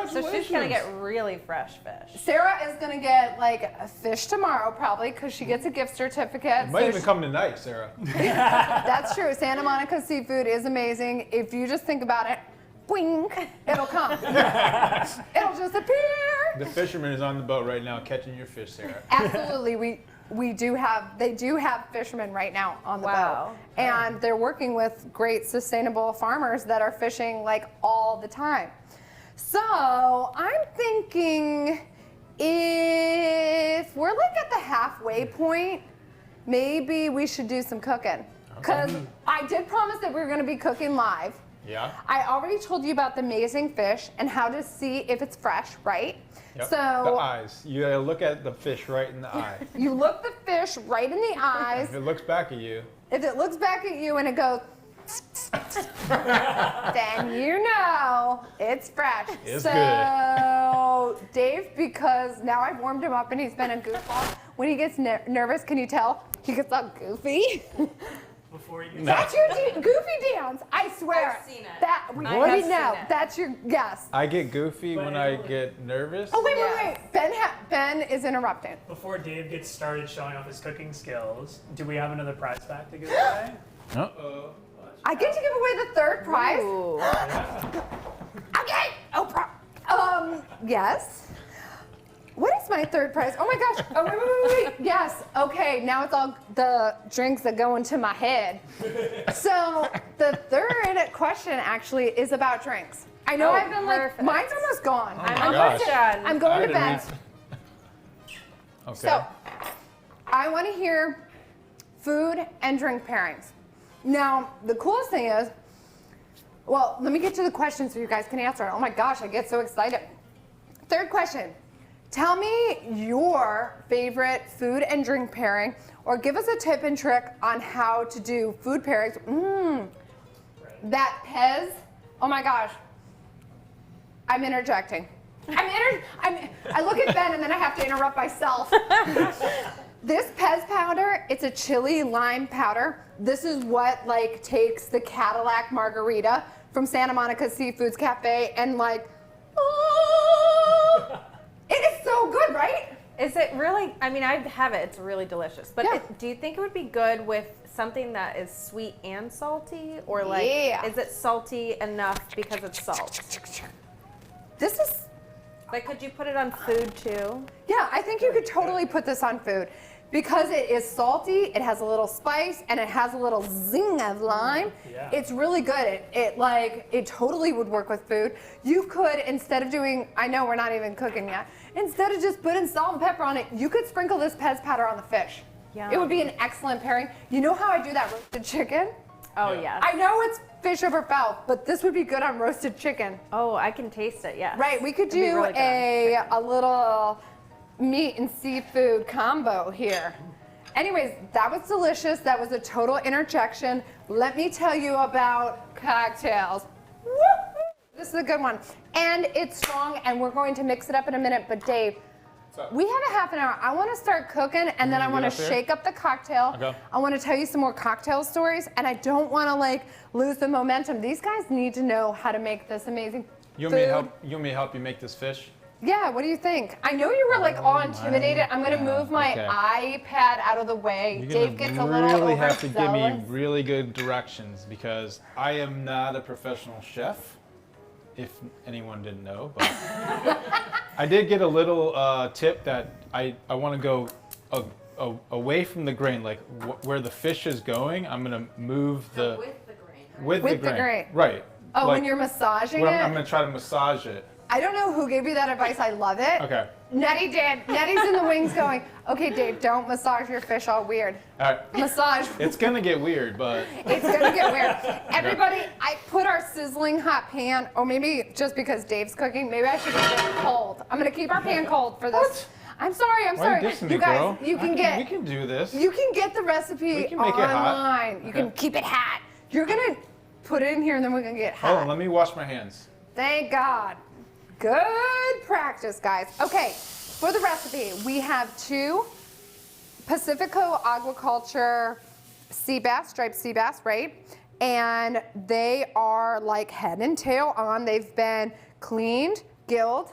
Speaker 2: So she's gonna get really fresh fish.
Speaker 1: Sarah is gonna get like a fish tomorrow probably because she gets a gift certificate.
Speaker 4: It might even come tonight, Sarah.
Speaker 1: That's true. Santa Monica Seafood is amazing. If you just think about it, boing, it'll come. It'll just appear.
Speaker 4: The fisherman is on the boat right now catching your fish, Sarah.
Speaker 1: Absolutely, they do have fishermen right now on the
Speaker 2: Wow.
Speaker 1: boat, and they're working with great sustainable farmers that are fishing like all the time. So I'm thinking if we're like at the halfway point, maybe we should do some cooking. Because I did promise that we were going to be cooking live.
Speaker 4: Yeah.
Speaker 1: I already told you about the amazing fish and how to see if it's fresh, right?
Speaker 4: Yep.
Speaker 1: So
Speaker 4: the eyes. You gotta look at the fish right in the eye.
Speaker 1: you look the fish right in the eyes.
Speaker 4: If it looks back at you.
Speaker 1: If it looks back at you and it goes, then you know it's fresh.
Speaker 4: It's
Speaker 1: so Dave, because now I've warmed him up and he's been a goofball. When he gets nervous, can you tell? He gets all goofy.
Speaker 3: Before you
Speaker 1: That's your goofy dance. I swear.
Speaker 2: I've seen it.
Speaker 1: That we
Speaker 2: I
Speaker 1: already
Speaker 2: have
Speaker 1: know.
Speaker 2: seen it.
Speaker 1: That's your guess.
Speaker 4: I get goofy when I get nervous.
Speaker 1: Oh wait,
Speaker 2: Yes.
Speaker 1: Ben is interrupting.
Speaker 3: Before Dave gets started showing off his cooking skills, do we have another prize pack to give away?
Speaker 4: Uh-oh.
Speaker 1: I get to give away the third prize.
Speaker 2: Ooh.
Speaker 3: Yeah.
Speaker 1: Okay. Yes. What is my third prize? Oh my gosh. Oh, wait. Yes. Okay. Now it's all the drinks that go into my head. So the third question actually is about drinks. I know I've been
Speaker 2: perfect.
Speaker 1: mine's almost gone.
Speaker 4: my
Speaker 1: I'm
Speaker 4: gosh.
Speaker 1: almost done. I'm going to bed.
Speaker 4: Okay.
Speaker 1: So I want to hear food and drink pairings. Now, the coolest thing is, well, let me get to the question so you guys can answer it. Oh my gosh, I get so excited. Third question. Tell me your favorite food and drink pairing, or give us a tip and trick on how to do food pairings. That Pez, oh my gosh. I'm interjecting. I look at Ben and then I have to interrupt myself. This Pez powder, it's a chili lime powder. This is what like takes the Cadillac margarita from Santa Monica Seafoods Cafe and like, it is so good, right?
Speaker 2: Is it really? I mean, I have it. It's really delicious. But
Speaker 1: Yeah.
Speaker 2: do you think it would be good with something that is sweet and salty, or like,
Speaker 1: Yeah.
Speaker 2: is it salty enough because it's salt?
Speaker 1: This is,
Speaker 2: Like, could you put it on food too?
Speaker 1: yeah, I think you could totally put this on food. Because it is salty, it has a little spice, and it has a little zing of lime.
Speaker 3: Yeah.
Speaker 1: It's really good. It totally would work with food. You could, instead of doing, I know we're not even cooking yet, instead of just putting salt and pepper on it, you could sprinkle this Pez powder on the fish.
Speaker 2: Yum.
Speaker 1: It would be an excellent pairing. You know how I do that roasted chicken?
Speaker 2: Oh,
Speaker 4: Yeah.
Speaker 2: yes.
Speaker 1: I know it's fish over fowl, but this would be good on roasted chicken.
Speaker 2: Oh, I can taste it, yes.
Speaker 1: Right, we could
Speaker 2: It'd be
Speaker 1: do
Speaker 2: really good on
Speaker 1: a little meat and seafood combo here. Anyways, that was delicious. That was a total interjection. Let me tell you about cocktails. Woo! This is a good one. And it's strong, and we're going to mix it up in a minute. But Dave,
Speaker 4: up?
Speaker 1: we have a half an hour. I want to start cooking, and then I
Speaker 4: gonna
Speaker 1: want
Speaker 4: get
Speaker 1: to
Speaker 4: up here?
Speaker 1: shake up the cocktail.
Speaker 4: Okay.
Speaker 1: I want to tell you some more cocktail stories, and I don't want to like lose the momentum. These guys need to know how to make this amazing
Speaker 4: You want me to
Speaker 1: food.
Speaker 4: help? You want me to help you make this fish?
Speaker 1: Yeah, what do you think? I know you were like all intimidated. I'm gonna
Speaker 4: God.
Speaker 1: move my
Speaker 4: Okay.
Speaker 1: iPad out of the way.
Speaker 4: You're
Speaker 1: Dave
Speaker 4: gonna
Speaker 1: gets a little
Speaker 4: really have to give me
Speaker 1: overzealous.
Speaker 4: really good directions because I am not a professional chef. If anyone didn't know, but I did get a little tip that I want to go away from the grain, like where the fish is going. I'm gonna move the with
Speaker 1: With the grain.
Speaker 4: Right.
Speaker 1: Oh,
Speaker 4: like,
Speaker 1: when you're massaging
Speaker 4: where
Speaker 1: it?
Speaker 4: I'm gonna try to massage it.
Speaker 1: I don't know who gave you that advice. I love it.
Speaker 4: Okay.
Speaker 1: Nettie did. Nettie's in the wings going, okay, Dave, don't massage your fish all weird.
Speaker 4: All right.
Speaker 1: Massage.
Speaker 4: It's gonna get weird, but
Speaker 1: It's gonna get weird. Everybody, I put our sizzling hot pan, or maybe just because Dave's cooking, maybe I should keep it cold. I'm gonna keep our pan cold for this.
Speaker 4: What?
Speaker 1: I'm sorry, I'm
Speaker 4: why
Speaker 1: sorry.
Speaker 4: are you dissing me,
Speaker 1: guys,
Speaker 4: girl?
Speaker 1: you can
Speaker 4: we
Speaker 1: get
Speaker 4: can do this.
Speaker 1: you can get the recipe
Speaker 4: We can make it hot.
Speaker 1: online. You can
Speaker 4: Okay.
Speaker 1: keep it hot. You're gonna put it in here and then we're gonna get hot.
Speaker 4: Hold on, let me wash my hands.
Speaker 1: Thank God. Good practice, guys. Okay, for the recipe, we have 2 Pacifico Aquaculture sea bass, striped sea bass, right? And they are like head and tail on. They've been cleaned, gilled,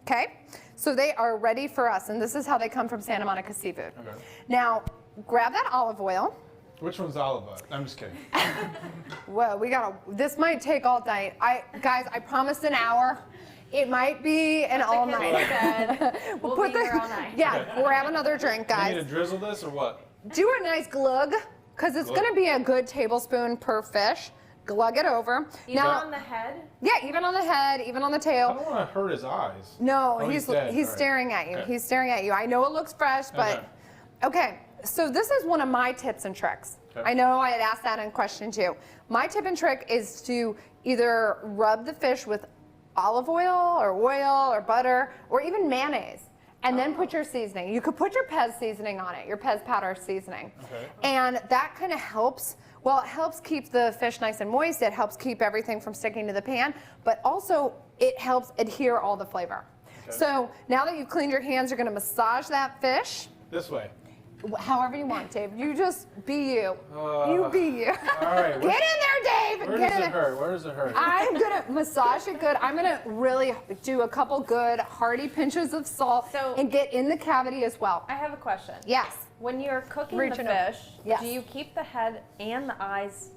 Speaker 1: okay? So they are ready for us, and this is how they come from Santa Monica Seafood.
Speaker 4: Okay.
Speaker 1: Now, grab that olive oil.
Speaker 4: Which one's olive oil? I'm just kidding.
Speaker 1: Whoa, this might take all night. Guys, I promised an hour. It might be an all night.
Speaker 2: We'll be here all night.
Speaker 1: Yeah, grab another drink,
Speaker 4: Do you need to
Speaker 1: guys.
Speaker 4: drizzle this or what?
Speaker 1: Do a nice glug, because it's
Speaker 4: Glug.
Speaker 1: gonna be a good tablespoon per fish. Glug it over.
Speaker 2: Even
Speaker 1: Now,
Speaker 2: on the head?
Speaker 1: yeah, even on the head, even on the
Speaker 4: I
Speaker 1: tail.
Speaker 4: don't want to hurt his eyes.
Speaker 1: No,
Speaker 4: Oh,
Speaker 1: he's
Speaker 4: dead. All right.
Speaker 1: staring at you.
Speaker 4: Okay.
Speaker 1: He's staring at you. I know it looks fresh, but okay. so this is one of my tips and tricks.
Speaker 4: Okay.
Speaker 1: I know I had asked that in question 2. My tip and trick is to either rub the fish with olive oil or butter or even mayonnaise, and then put your seasoning. You could put your Pez seasoning on it, your Pez powder seasoning.
Speaker 4: Okay.
Speaker 1: And that kind of helps. Well, it helps keep the fish nice and moist. It helps keep everything from sticking to the pan, but also it helps adhere all the flavor.
Speaker 4: Okay.
Speaker 1: So now that you've cleaned your hands, you're going to massage that fish.
Speaker 4: This way.
Speaker 1: However you want, Dave. You just be you. You be you.
Speaker 4: All right.
Speaker 1: Get in there, Dave.
Speaker 4: Where
Speaker 1: Get
Speaker 4: does
Speaker 1: in
Speaker 4: it
Speaker 1: there.
Speaker 4: hurt? Where does it hurt?
Speaker 1: I'm gonna massage it good. I'm gonna really do a couple good hearty pinches of salt
Speaker 2: So-
Speaker 1: and get in the cavity as well.
Speaker 2: I have a question.
Speaker 1: Yes.
Speaker 2: When you're cooking
Speaker 1: Reaching
Speaker 2: the
Speaker 1: up.
Speaker 2: fish,
Speaker 1: Yes.
Speaker 2: do you keep the head and the eyes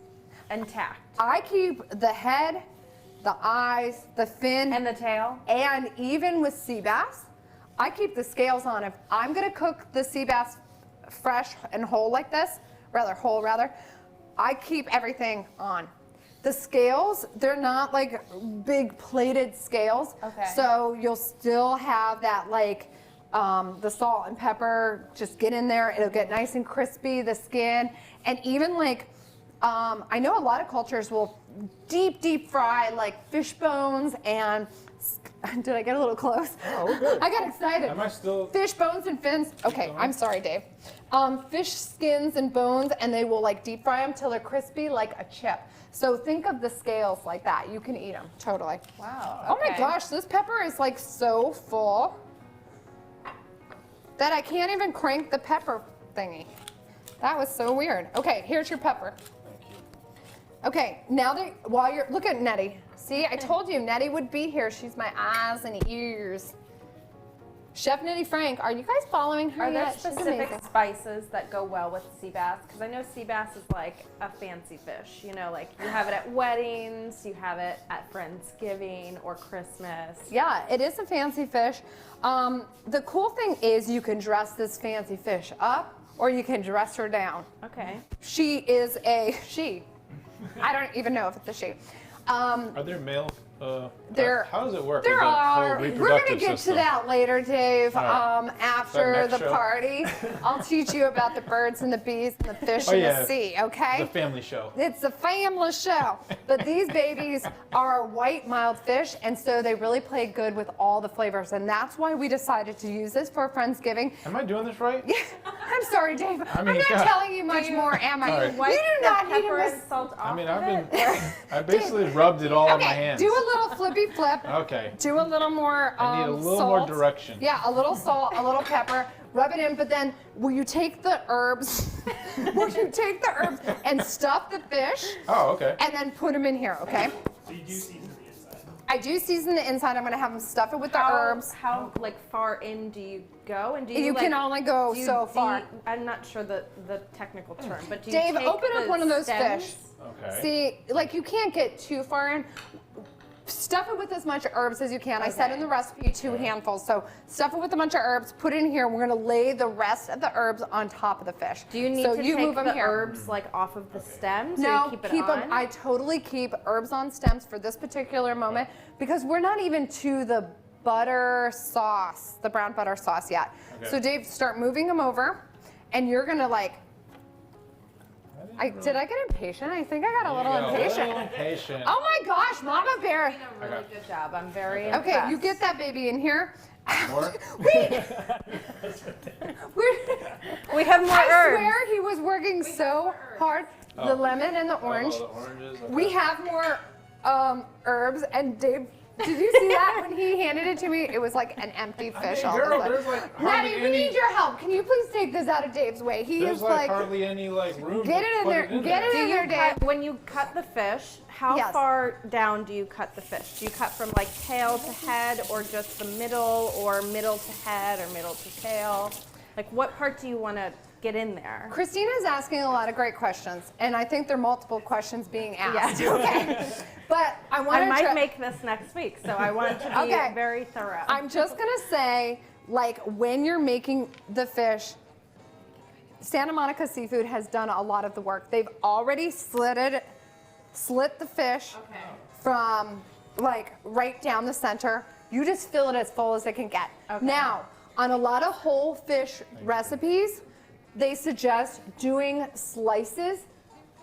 Speaker 2: intact?
Speaker 1: I keep the head, the eyes, the fin,
Speaker 2: And the tail?
Speaker 1: and even with sea bass, I keep the scales on. If I'm gonna cook the sea bass fresh and whole like this, rather, I keep everything on. The scales, they're not like big plated scales.
Speaker 2: Okay.
Speaker 1: So you'll still have that like the salt and pepper just get in there. It'll get nice and crispy, the skin. And even like, I know a lot of cultures will deep fry like fish bones and, did I get a little close?
Speaker 4: Oh, good.
Speaker 1: I got excited.
Speaker 4: Am I still?
Speaker 1: Fish bones and fins. Okay,
Speaker 4: going.
Speaker 1: I'm sorry, Dave. Fish skins and bones, and they will like deep fry them till they're crispy like a chip. So think of the scales like that. You can eat them, totally.
Speaker 2: Wow.
Speaker 1: Oh my
Speaker 2: okay.
Speaker 1: gosh, this pepper is like so full that I can't even crank the pepper thingy. That was so weird. Okay, here's your pepper. Okay, now that while you're, look at Nettie. See, I told you Nettie would be here. She's my eyes and ears. Chef Nettie Frank, are you guys following her
Speaker 2: Are there
Speaker 1: yet? She's
Speaker 2: specific
Speaker 1: amazing.
Speaker 2: spices that go well with sea bass? Because I know sea bass is like a fancy fish. You know, like you have it at weddings, you have it at Friendsgiving or Christmas.
Speaker 1: Yeah, it is a fancy fish. The cool thing is you can dress this fancy fish up or you can dress her down.
Speaker 2: Okay.
Speaker 1: She is a she. I don't even know if it's a she.
Speaker 4: Are there male?
Speaker 1: There-
Speaker 4: How does it work?
Speaker 1: There
Speaker 4: with the whole
Speaker 1: are. We're
Speaker 4: reproductive
Speaker 1: gonna get
Speaker 4: system?
Speaker 1: to that later, Dave.
Speaker 4: All right.
Speaker 1: After
Speaker 4: That
Speaker 1: the
Speaker 4: next show?
Speaker 1: party, I'll teach you about the birds and the bees and the fish
Speaker 4: Oh,
Speaker 1: and
Speaker 4: yeah.
Speaker 1: the sea. Okay?
Speaker 4: The family show.
Speaker 1: It's a family show. But these babies are white mild fish, and so they really play good with all the flavors. And that's why we decided to use this for Friendsgiving.
Speaker 4: Am I doing this right?
Speaker 1: I'm sorry, Dave.
Speaker 4: I mean,
Speaker 1: I'm not
Speaker 4: God.
Speaker 1: telling you much more, am I?
Speaker 4: All right.
Speaker 1: You
Speaker 2: Wipe
Speaker 1: do
Speaker 2: the
Speaker 1: not need to
Speaker 2: pepper
Speaker 1: miss.
Speaker 2: and salt off
Speaker 4: I mean,
Speaker 2: of
Speaker 4: I've
Speaker 2: it.
Speaker 4: been. I basically rubbed it all on my
Speaker 1: Okay,
Speaker 4: hands.
Speaker 1: do a little flippy flip.
Speaker 4: Okay.
Speaker 1: Do a little more
Speaker 4: I need a little
Speaker 1: salt.
Speaker 4: more direction.
Speaker 1: Yeah, a little salt, a little pepper. Rub it in, but then will you take the herbs? Will you take the herbs and stuff the fish
Speaker 4: Oh, okay.
Speaker 1: and then put them in here, okay?
Speaker 3: So you do season the inside.
Speaker 1: I do season the inside. I'm gonna have them stuff it with the herbs.
Speaker 2: How like far in do you go? And do you
Speaker 1: You
Speaker 2: like,
Speaker 1: can only go
Speaker 2: do you
Speaker 1: so far.
Speaker 2: I'm not sure the technical term, but do you
Speaker 1: Dave,
Speaker 2: take
Speaker 1: open up
Speaker 2: the
Speaker 1: one of those
Speaker 2: stems?
Speaker 1: fish.
Speaker 4: Okay.
Speaker 1: See, like you can't get too far in. Stuff it with as much herbs as you can. I said
Speaker 2: Okay.
Speaker 1: in the recipe 2 handfuls. So stuff it with a bunch of herbs, put it in here. We're gonna lay the rest of the herbs on top of the fish.
Speaker 2: Do you need
Speaker 1: so
Speaker 2: to
Speaker 1: you
Speaker 2: take
Speaker 1: move them
Speaker 2: the
Speaker 1: here.
Speaker 2: herbs like off of the stems?
Speaker 1: No,
Speaker 2: or you keep
Speaker 1: keep
Speaker 2: it on?
Speaker 1: them. I totally keep herbs on stems for this particular moment because we're not even to the butter sauce, the brown butter sauce yet.
Speaker 4: Okay.
Speaker 1: So Dave, start moving them over, and you're gonna like. Did I get impatient? I think I got a little impatient.
Speaker 4: Impatient.
Speaker 1: Oh my gosh, Mama Bear.
Speaker 2: You're doing a really good job. I'm very
Speaker 1: Okay, you
Speaker 2: impressed.
Speaker 1: get that baby in here.
Speaker 4: More?
Speaker 1: we
Speaker 2: We have more
Speaker 1: I
Speaker 2: herbs.
Speaker 1: swear he was working so hard. The lemon and the orange.
Speaker 4: Oh, the oranges. Okay.
Speaker 1: We have more herbs, and Dave, did you see that when he handed it to me? It was like an empty fish. all of a
Speaker 4: girl,
Speaker 1: sudden.
Speaker 4: there's like hardly
Speaker 1: Natty, we
Speaker 4: any.
Speaker 1: need your help. Can you please take this out of Dave's way? He
Speaker 4: There's
Speaker 1: is
Speaker 4: like
Speaker 1: like,
Speaker 4: hardly any like room.
Speaker 1: get
Speaker 4: to
Speaker 1: it in
Speaker 4: put
Speaker 1: there,
Speaker 4: it in
Speaker 1: get
Speaker 4: there.
Speaker 1: it in
Speaker 2: Do
Speaker 1: there,
Speaker 2: you
Speaker 1: Dave.
Speaker 2: cut, when you cut the fish, how
Speaker 1: Yes.
Speaker 2: far down do you cut the fish? Do you cut from like tail to head, or just the middle, or middle to head, or middle to tail? Like what part do you want to get in there?
Speaker 1: Christina's asking a lot of great questions, and I think there are multiple questions being asked.
Speaker 2: Yes.
Speaker 1: Okay, but I want
Speaker 2: I
Speaker 1: to
Speaker 2: might make this next week, so I want to be
Speaker 1: Okay.
Speaker 2: very thorough.
Speaker 1: I'm just gonna say, like, when you're making the fish, Santa Monica Seafood has done a lot of the work. They've already slit the fish from like right down the center. You just fill it as full as it can get.
Speaker 2: Okay.
Speaker 1: Now, on a lot of whole fish recipes, they suggest doing slices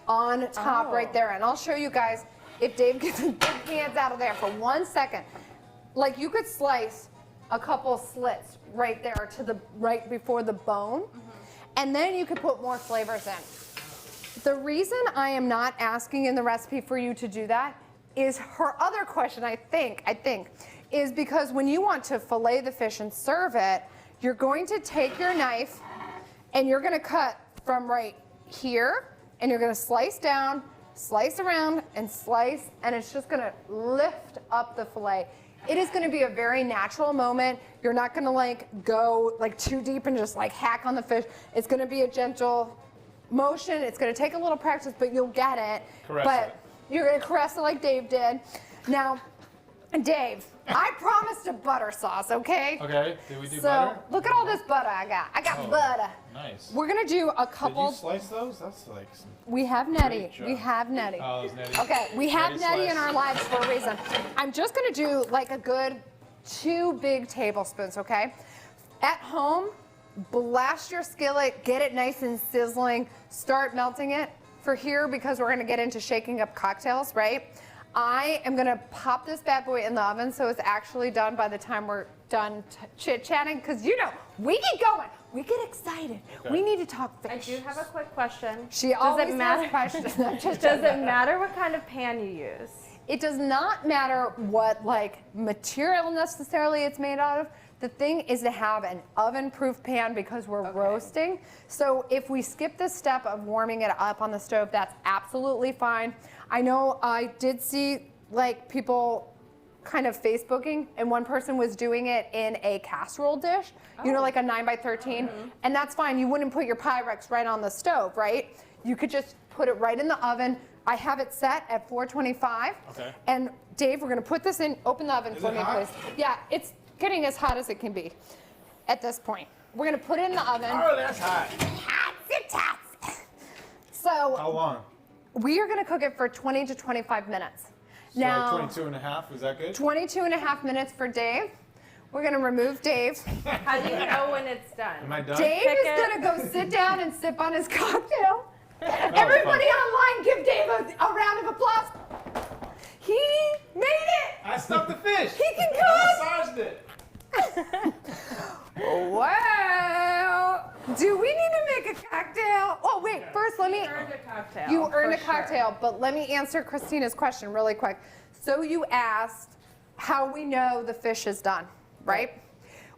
Speaker 1: on top right there. And I'll show you guys if Dave gets his big hands out of there for 1 second. Like you could slice a couple slits right there to the right before the bone, and then you could put more flavors in. The reason I am not asking in the recipe for you to do that is her other question, I think, is because when you want to fillet the fish and serve it, you're going to take your knife and you're going to cut from right here, and you're going to slice down, slice around, and slice, and it's just going to lift up the fillet. It is going to be a very natural moment. You're not going to like go like too deep and just like hack on the fish. It's going to be a gentle motion. It's going to take a little practice, but you'll get it.
Speaker 4: Caress
Speaker 1: but
Speaker 4: it.
Speaker 1: You're going to caress it like Dave did. Now, Dave, I promised a butter sauce, okay?
Speaker 4: Okay, did we do
Speaker 1: So
Speaker 4: butter?
Speaker 1: look at all this butter I got. I got butter.
Speaker 4: Nice.
Speaker 1: We're gonna do a
Speaker 4: Did
Speaker 1: couple.
Speaker 4: you slice those? That's like some
Speaker 1: We have Nettie.
Speaker 4: Great job.
Speaker 1: We have Nettie.
Speaker 4: Oh, it was Nettie.
Speaker 1: Okay, we have
Speaker 4: Nettie
Speaker 1: Nettie in
Speaker 4: slice.
Speaker 1: our lives for a reason. I'm just gonna do like a good 2 big tablespoons, okay? At home, blast your skillet, get it nice and sizzling, start melting it. For here, because we're gonna get into shaking up cocktails, right? I am gonna pop this bad boy in the oven so it's actually done by the time we're done chit-chatting, because you know, we get going, we get excited.
Speaker 4: Okay.
Speaker 1: We need to talk
Speaker 2: I
Speaker 1: fish.
Speaker 2: do have a quick question.
Speaker 1: She always has questions.
Speaker 2: Does it matter what kind of pan you use?
Speaker 1: It does not matter what like material necessarily it's made out of. The thing is to have an oven-proof pan because we're roasting. So if we skip the step of warming it up on the stove, that's absolutely fine. I know I did see like people kind of Facebooking, and one person was doing it in a casserole dish, you know, like a 9x13, and that's fine. You wouldn't put your Pyrex right on the stove, right? You could just put it right in the oven. I have it set at 425.
Speaker 4: Okay.
Speaker 1: And Dave, we're gonna put this in, open the oven for
Speaker 4: it
Speaker 1: me,
Speaker 4: hot?
Speaker 1: please. Yeah, it's getting as hot as it can be at this point. We're gonna put it in the oven.
Speaker 4: Oh, that's hot.
Speaker 1: It's hot. So
Speaker 4: How long?
Speaker 1: we are gonna cook it for 20 to 25 minutes.
Speaker 4: So
Speaker 1: Now,
Speaker 4: like 22 and a half, is that good?
Speaker 1: 22 and a half minutes for Dave. We're gonna remove Dave.
Speaker 2: How do you know when it's done?
Speaker 4: Am I done?
Speaker 1: Dave
Speaker 2: Pick
Speaker 1: is
Speaker 2: it.
Speaker 1: gonna go sit down and sip on his cocktail. Everybody online, give Dave a round of applause. He made it.
Speaker 4: I stuffed the fish.
Speaker 1: He can
Speaker 4: I
Speaker 1: cook.
Speaker 4: massaged it.
Speaker 1: Wow. Do we need to make a cocktail? Oh wait, first let me.
Speaker 2: You earned a cocktail.
Speaker 1: You earned a
Speaker 2: for sure.
Speaker 1: cocktail, but let me answer Christina's question really quick. So you asked how we know the fish is done, right?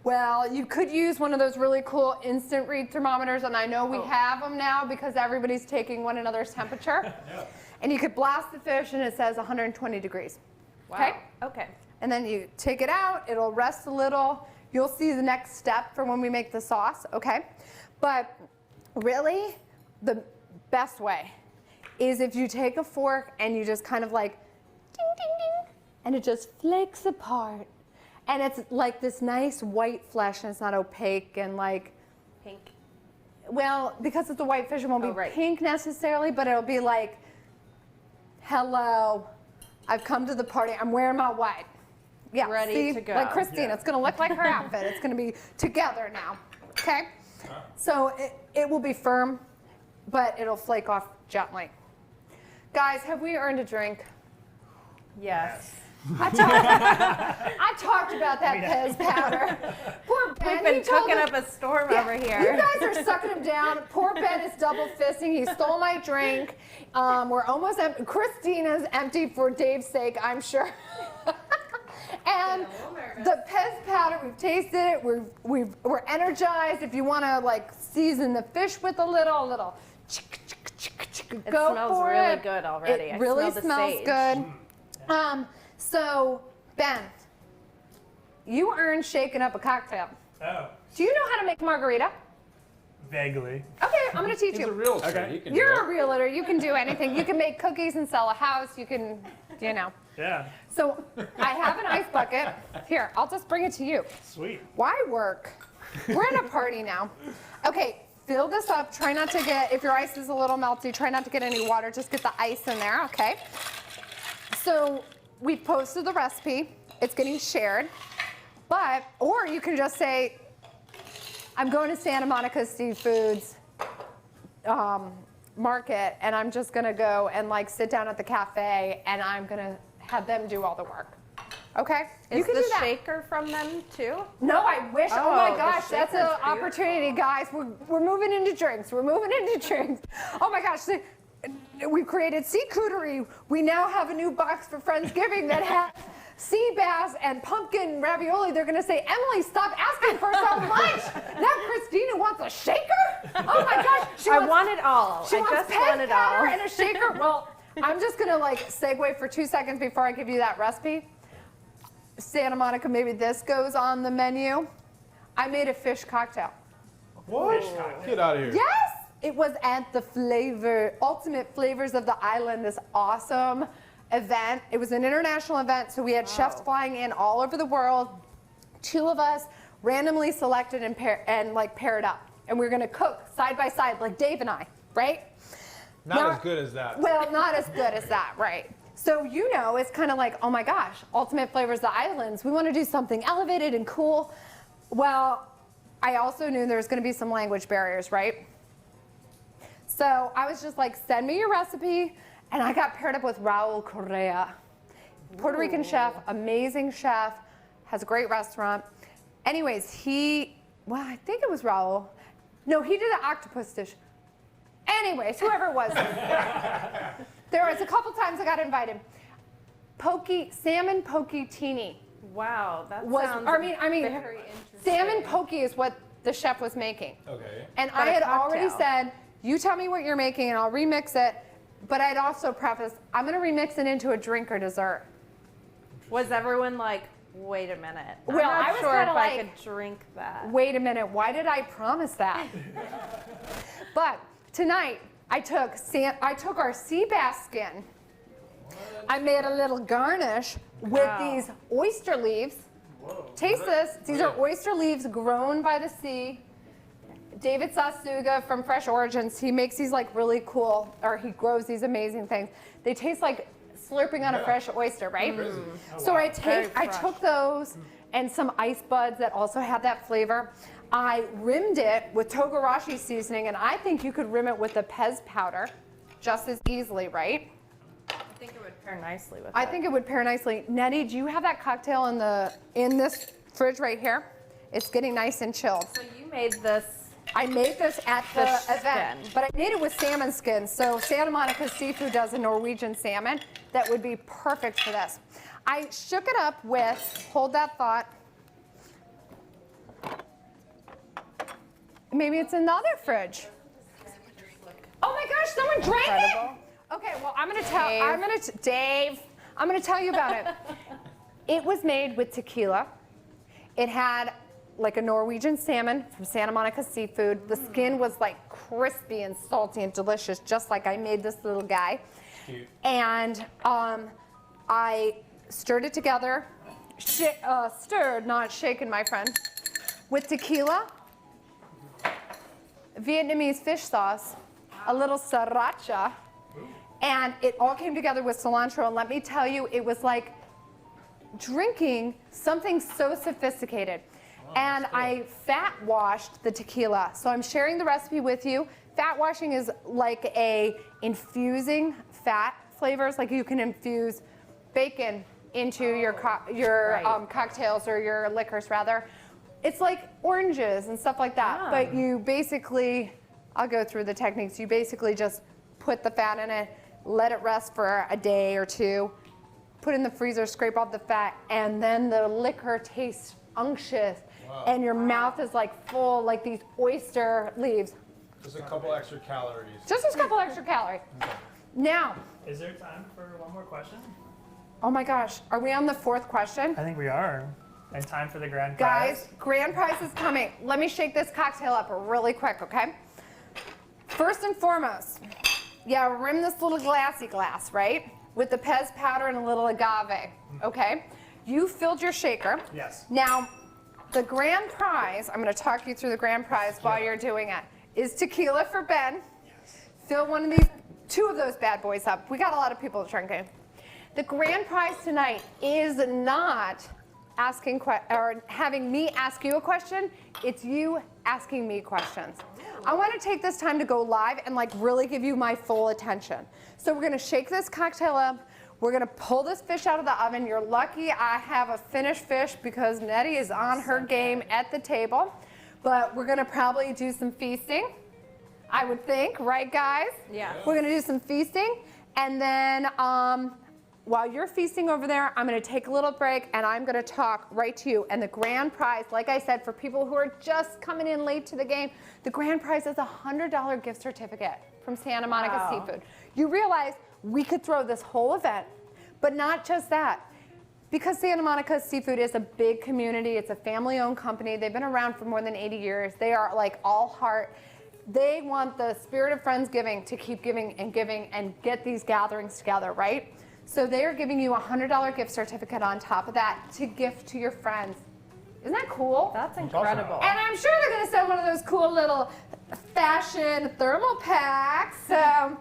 Speaker 1: Well, you could use one of those really cool instant read thermometers, and I know we have them now because everybody's taking one another's temperature. And you could blast the fish and it says 120 degrees.
Speaker 2: Wow. Okay.
Speaker 1: And then you take it out, it'll rest a little. You'll see the next step for when we make the sauce, okay? But really, the best way is if you take a fork and you just kind of like, ding, ding, ding, and it just flakes apart. And it's like this nice white flesh, and it's not opaque and like,
Speaker 2: Pink.
Speaker 1: well, because it's a white fish, it won't be
Speaker 2: right.
Speaker 1: pink necessarily, but it'll be like, hello, I've come to the party, I'm wearing my white. Yeah,
Speaker 2: Ready
Speaker 1: see?
Speaker 2: to go.
Speaker 1: Like Christina, it's gonna look like her outfit. It's gonna be together now, okay? So it will be firm, but it'll flake off gently. Guys, have we earned a drink?
Speaker 2: Yes.
Speaker 1: I talked about that Pez powder. Poor Ben.
Speaker 2: We've been
Speaker 1: he told
Speaker 2: cooking
Speaker 1: us-
Speaker 2: up a storm
Speaker 1: Yeah,
Speaker 2: over
Speaker 1: You
Speaker 2: here.
Speaker 1: guys are sucking him down. Poor Ben is double fisting. He stole my drink. We're almost empty. Christina's empty for Dave's sake, I'm sure. And the Pez powder, we've tasted it. We're energized. If you want to like season the fish with a little
Speaker 2: It
Speaker 1: go
Speaker 2: smells
Speaker 1: for
Speaker 2: really
Speaker 1: it.
Speaker 2: good already.
Speaker 1: It
Speaker 2: I
Speaker 1: really
Speaker 2: smell the
Speaker 1: smells
Speaker 2: sage.
Speaker 1: good. So Ben, you earned shaking up a cocktail.
Speaker 3: Oh,
Speaker 1: Do you know how to make margarita?
Speaker 3: vaguely.
Speaker 1: Okay, I'm gonna teach
Speaker 4: He's a
Speaker 1: you.
Speaker 4: realtor.
Speaker 3: Okay.
Speaker 4: He can
Speaker 1: You're
Speaker 4: do
Speaker 1: a realtor. You can do anything. You can make cookies and sell a house. You can, you know.
Speaker 3: Yeah,
Speaker 1: So I have an ice bucket. Here, I'll just bring it to you.
Speaker 3: sweet.
Speaker 1: Why work? We're in a party now. Okay, fill this up. Try not to get, if your ice is a little melty, try not to get any water. Just get the ice in there, okay? So we've posted the recipe. It's getting shared. But, or you can just say, I'm going to Santa Monica Seafoods. market, and I'm just gonna go and like sit down at the cafe, and I'm gonna have them do all the work. Okay?
Speaker 2: Is
Speaker 1: you can
Speaker 2: the
Speaker 1: do that.
Speaker 2: shaker from them too?
Speaker 1: No, I wish. Oh, my
Speaker 2: the
Speaker 1: gosh, that's an
Speaker 2: shaker's
Speaker 1: opportunity, guys. We're moving into drinks. We're moving into drinks. Oh my gosh, we created sea cootery. We now have a new box for Friendsgiving that has sea bass and pumpkin ravioli. They're gonna say, Emily, stop asking for so much. Now Christina wants a shaker. Oh my gosh,
Speaker 2: I want it all.
Speaker 1: She
Speaker 2: I
Speaker 1: wants
Speaker 2: just
Speaker 1: peg
Speaker 2: want it all.
Speaker 1: powder and a shaker. Well, I'm just gonna like segue for 2 seconds before I give you that recipe. Santa Monica, maybe this goes on the menu. I made a fish cocktail.
Speaker 4: What? Get out of here.
Speaker 1: Yes! It was at the Ultimate Flavors of the Island, this awesome event. It was an international event, so we had chefs flying in all over the world. 2 of us randomly selected and paired up. And we were gonna cook side by side, like Dave and I, right?
Speaker 4: Not as good as that.
Speaker 1: Well, not as good as that, right? So, you know, it's kind of like, oh my gosh, Ultimate Flavors of the Islands. We want to do something elevated and cool. Well, I also knew there was going to be some language barriers, right? So I was just like, send me your recipe. And I got paired up with Raul Correa, Puerto Rican chef, amazing chef, has a great restaurant. Anyways, I think it was Raul. No, he did an octopus dish. Anyways, whoever it was. There was a couple times I got invited. Salmon pokeatini.
Speaker 2: Wow, that sounds
Speaker 1: I mean,
Speaker 2: very interesting.
Speaker 1: salmon poke is what the chef was making.
Speaker 4: Okay.
Speaker 1: And
Speaker 2: But
Speaker 1: I
Speaker 2: a
Speaker 1: had
Speaker 2: cocktail.
Speaker 1: already said, you tell me what you're making and I'll remix it. But I'd also prefaced, I'm gonna remix it into a drink or dessert.
Speaker 2: Was everyone like, wait a minute? I'm
Speaker 1: Well,
Speaker 2: not
Speaker 1: I was
Speaker 2: sure
Speaker 1: kinda
Speaker 2: if
Speaker 1: like,
Speaker 2: I could drink that.
Speaker 1: Wait a minute, why did I promise that? But tonight, I took our sea bass skin. I made a little garnish with these oyster leaves. Taste this. These are oyster leaves grown by the sea. David Sasuga from Fresh Origins, he makes these like really cool, or he grows these amazing things. They taste like slurping on a fresh oyster, right? So I took those and some ice buds that also had that flavor. I rimmed it with togarashi seasoning, and I think you could rim it with the Pez powder just as easily, right?
Speaker 2: I think it would pair nicely with
Speaker 1: I
Speaker 2: it.
Speaker 1: think it would pair nicely. Nettie, do you have that cocktail in this fridge right here? It's getting nice and chilled.
Speaker 2: So you made this.
Speaker 1: I made this at the
Speaker 2: Fish
Speaker 1: event,
Speaker 2: skin.
Speaker 1: but I made it with salmon skin. So Santa Monica Seafood does a Norwegian salmon that would be perfect for this. I shook it up with, hold that thought. Maybe it's in the other fridge. Oh my gosh, someone drank
Speaker 2: Incredible.
Speaker 1: it! Okay, well I'm gonna tell you about it. It was made with tequila. It had like a Norwegian salmon from Santa Monica Seafood. The skin was like crispy and salty and delicious, just like I made this little guy.
Speaker 4: Cute.
Speaker 1: And I stirred it together, stirred, not shaken, my friend, with tequila, Vietnamese fish sauce, a little sriracha, and it all came together with cilantro. And let me tell you, it was like drinking something so sophisticated. And I fat washed the tequila. So I'm sharing the recipe with you. Fat washing is like infusing fat flavors, like you can infuse bacon into your cocktails or your liquors rather. It's like oranges and stuff like that. But you basically, I'll go through the techniques. You basically just put the fat in it, let it rest for a day or two, put it in the freezer, scrape off the fat, and then the liquor tastes unctuous. And your mouth is like full, like these oyster leaves.
Speaker 4: Just a couple extra calories.
Speaker 1: Just a couple extra calories. Now,
Speaker 3: Is there time for one more question?
Speaker 1: oh my gosh, are we on the 4th question?
Speaker 3: I think we are. And time for the grand prize.
Speaker 1: Guys, grand prize is coming. Let me shake this cocktail up really quick, okay? First and foremost, rim this little glassy glass, right? With the Pez powder and a little agave, okay? You filled your shaker.
Speaker 3: Yes.
Speaker 1: Now, the grand prize, I'm going to talk you through the grand prize while you're doing it, is tequila for Ben. Yes. Fill two of those bad boys up. We got a lot of people drinking. The grand prize tonight is not having me ask you a question. It's you asking me questions. I want to take this time to go live and like really give you my full attention. So we're going to shake this cocktail up. We're going to pull this fish out of the oven. You're lucky I have a finished fish because Nettie is on her game at the table. But we're going to probably do some feasting, I would think, right guys?
Speaker 2: Yeah.
Speaker 1: We're going to do some feasting. And then while you're feasting over there, I'm going to take a little break and I'm going to talk right to you. And the grand prize, like I said, for people who are just coming in late to the game, the grand prize is a $100 gift certificate from Santa Monica Seafood. You realize we could throw this whole event, but not just that. Because Santa Monica Seafood is a big community, it's a family-owned company. They've been around for more than 80 years. They are like all heart. They want the spirit of Friendsgiving to keep giving and get these gatherings together, right? So they are giving you a $100 gift certificate on top of that to gift to your friends. Isn't that cool?
Speaker 2: That's incredible.
Speaker 1: And I'm sure they're gonna send one of those cool little fashion thermal packs. Oh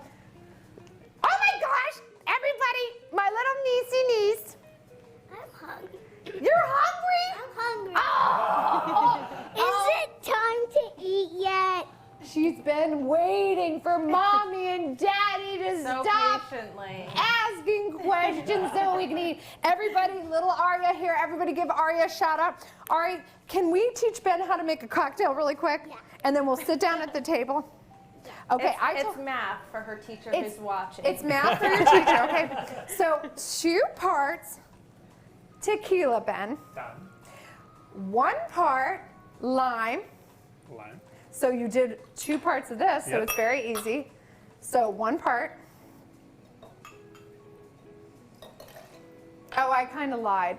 Speaker 1: my gosh, everybody, my little niece.
Speaker 6: I'm hungry.
Speaker 1: You're hungry?
Speaker 6: I'm hungry.
Speaker 1: Oh,
Speaker 6: Is it time to eat yet?
Speaker 1: she's been waiting for mommy and daddy to
Speaker 2: So
Speaker 1: stop
Speaker 2: patiently.
Speaker 1: asking questions so we can eat. Everybody, little Aria here, everybody give Aria a shout out. Ari, can we teach Ben how to make a cocktail really quick?
Speaker 6: Yeah.
Speaker 1: And then we'll sit down at the table. Okay,
Speaker 2: It's math for her teacher
Speaker 1: It's-
Speaker 2: who's watching.
Speaker 1: It's math for your teacher, okay? So 2 parts tequila, Ben.
Speaker 3: Done.
Speaker 1: 1 part lime.
Speaker 3: Lime.
Speaker 1: So you did 2 parts of this, so
Speaker 3: Yep.
Speaker 1: it's very easy. So 1 part. Oh, I kind of lied.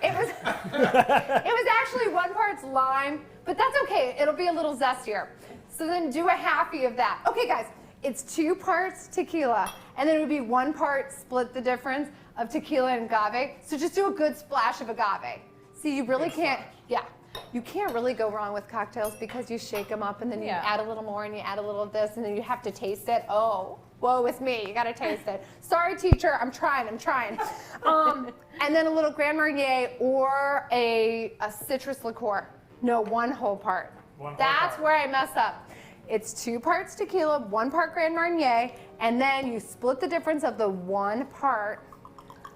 Speaker 1: It was it was actually 1 part's lime, but that's okay. It'll be a little zestier. So then do a halfie of that. Okay, guys, it's 2 parts tequila, and then it would be 1 part split the difference of tequila and agave. So just do a good splash of agave. See, you really can't, yeah. You can't really go wrong with cocktails because you shake them up and then you
Speaker 2: Yeah.
Speaker 1: add a little more and you add a little of this and then you have to taste it. Oh, woe with me, you gotta taste it. Sorry, teacher, I'm trying. And then a little Grand Marnier or a citrus liqueur. No, 1 whole part.
Speaker 3: One whole
Speaker 1: That's
Speaker 3: part.
Speaker 1: where I mess up. It's 2 parts tequila, 1 part Grand Marnier, and then you split the difference of the 1 part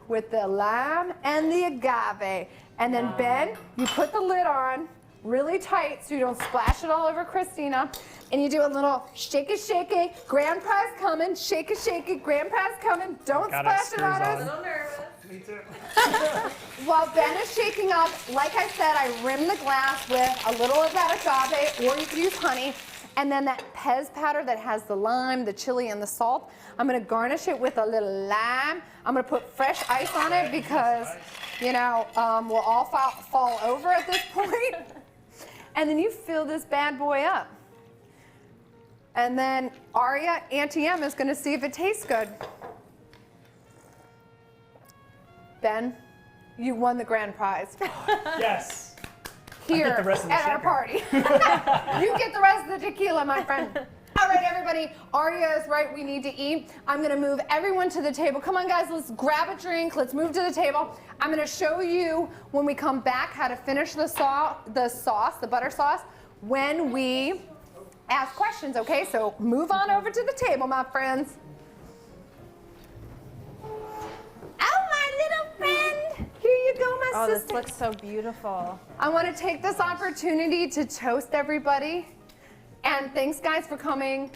Speaker 1: with the lime and the agave. And then Ben, you put the lid on really tight so you don't splash it all over Christina. And you do a little shake it, grand prize coming, shake it, grand prize coming. Don't
Speaker 3: Got it,
Speaker 1: splash it on
Speaker 3: screws
Speaker 1: us.
Speaker 3: on.
Speaker 2: little nervous.
Speaker 3: Me too.
Speaker 1: While Ben is shaking up, like I said, I rim the glass with a little of that agave, or you could use honey. And then that Pez powder that has the lime, the chili, and the salt, I'm gonna garnish it with a little lime. I'm gonna put fresh ice on it because, you know, we'll all fall over at this point. And then you fill this bad boy up. And then Aria, Auntie M, is gonna see if it tastes good. Ben, you won the grand prize.
Speaker 3: Yes.
Speaker 1: Here
Speaker 3: the rest of the
Speaker 1: at our
Speaker 3: shaker.
Speaker 1: party. You get the rest of the tequila, my friend. All right, everybody. Aria is right. We need to eat. I'm going to move everyone to the table. Come on, guys. Let's grab a drink. Let's move to the table. I'm going to show you when we come back how to finish the butter sauce, when we ask questions. Okay, so move on over to the table, my friends. Oh, my little friend. Here you go, my
Speaker 2: Oh,
Speaker 1: sister.
Speaker 2: this looks so beautiful.
Speaker 1: I want to take this opportunity to toast everybody. And thanks, guys, for coming.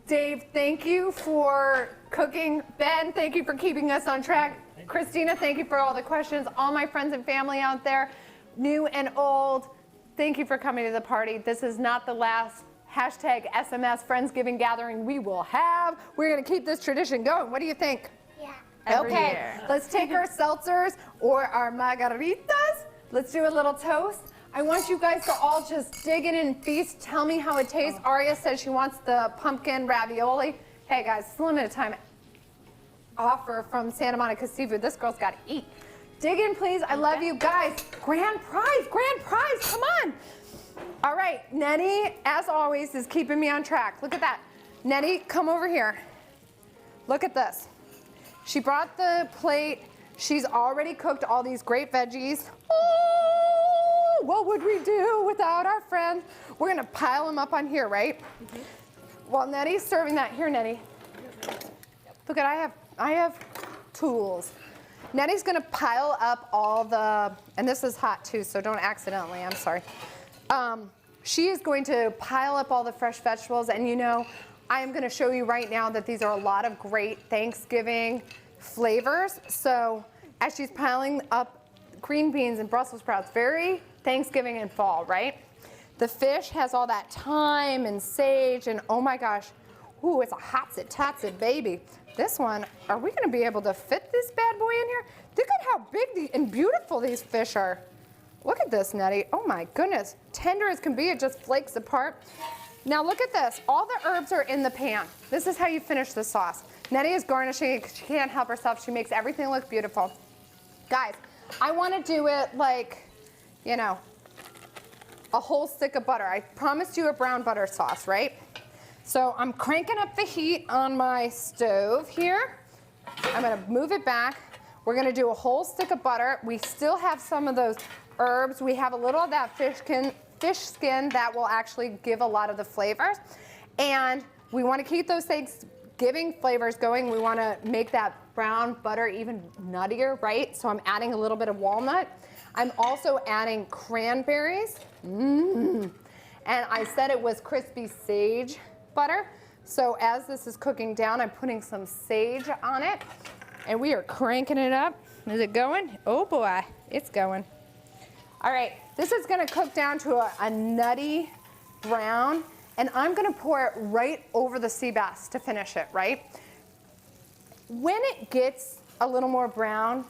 Speaker 1: Dave, thank you for cooking. Ben, thank you for keeping us on track. Christina, thank you for all the questions. All my friends and family out there, new and old, thank you for coming to the party. This is not the last #SMS Friendsgiving gathering we will have. We're going to keep this tradition going. What do you think?
Speaker 6: Yeah.
Speaker 2: Every
Speaker 1: Okay,
Speaker 2: year.
Speaker 1: let's take our seltzers or our margaritas. Let's do a little toast. I want you guys to all just dig in and feast. Tell me how it tastes. Aria says she wants the pumpkin ravioli. Hey guys, it's a limited time offer from Santa Monica Seafood. This girl's got to eat. Dig in, please. I love you guys. Grand prize, come on. All right, Nettie, as always, is keeping me on track. Look at that. Nettie, come over here. Look at this. She brought the plate. She's already cooked all these great veggies. Oh, what would we do without our friends? We're gonna pile them up on here, right? While Nettie's serving that, here, Nettie. Look at, I have tools. Nettie's gonna pile up all the, and this is hot too, so don't accidentally, I'm sorry. She is going to pile up all the fresh vegetables, and you know, I am gonna show you right now that these are a lot of great Thanksgiving flavors. So as she's piling up green beans and Brussels sprouts, very Thanksgiving and fall, right? The fish has all that thyme and sage, and oh my gosh, ooh, it's a hotsit-totsit baby. This one, are we gonna be able to fit this bad boy in here? Look at how big and beautiful these fish are. Look at this, Nettie. Oh my goodness. Tender as can be, it just flakes apart. Now look at this. All the herbs are in the pan. This is how you finish the sauce. Nettie is garnishing it because she can't help herself. She makes everything look beautiful. Guys, I want to do it like, you know, a whole stick of butter. I promised you a brown butter sauce, right? So I'm cranking up the heat on my stove here. I'm gonna move it back. We're gonna do a whole stick of butter. We still have some of those herbs. We have a little of that fish skin that will actually give a lot of the flavors. And we wanna keep those Thanksgiving flavors going. We wanna make that brown butter even nuttier, right? So I'm adding a little bit of walnut. I'm also adding cranberries. And I said it was crispy sage butter. So as this is cooking down, I'm putting some sage on it, and we are cranking it up. Is it going? Oh boy, it's going. All right, this is gonna cook down to a nutty brown, and I'm gonna pour it right over the sea bass to finish it, right? When it gets a little more brown,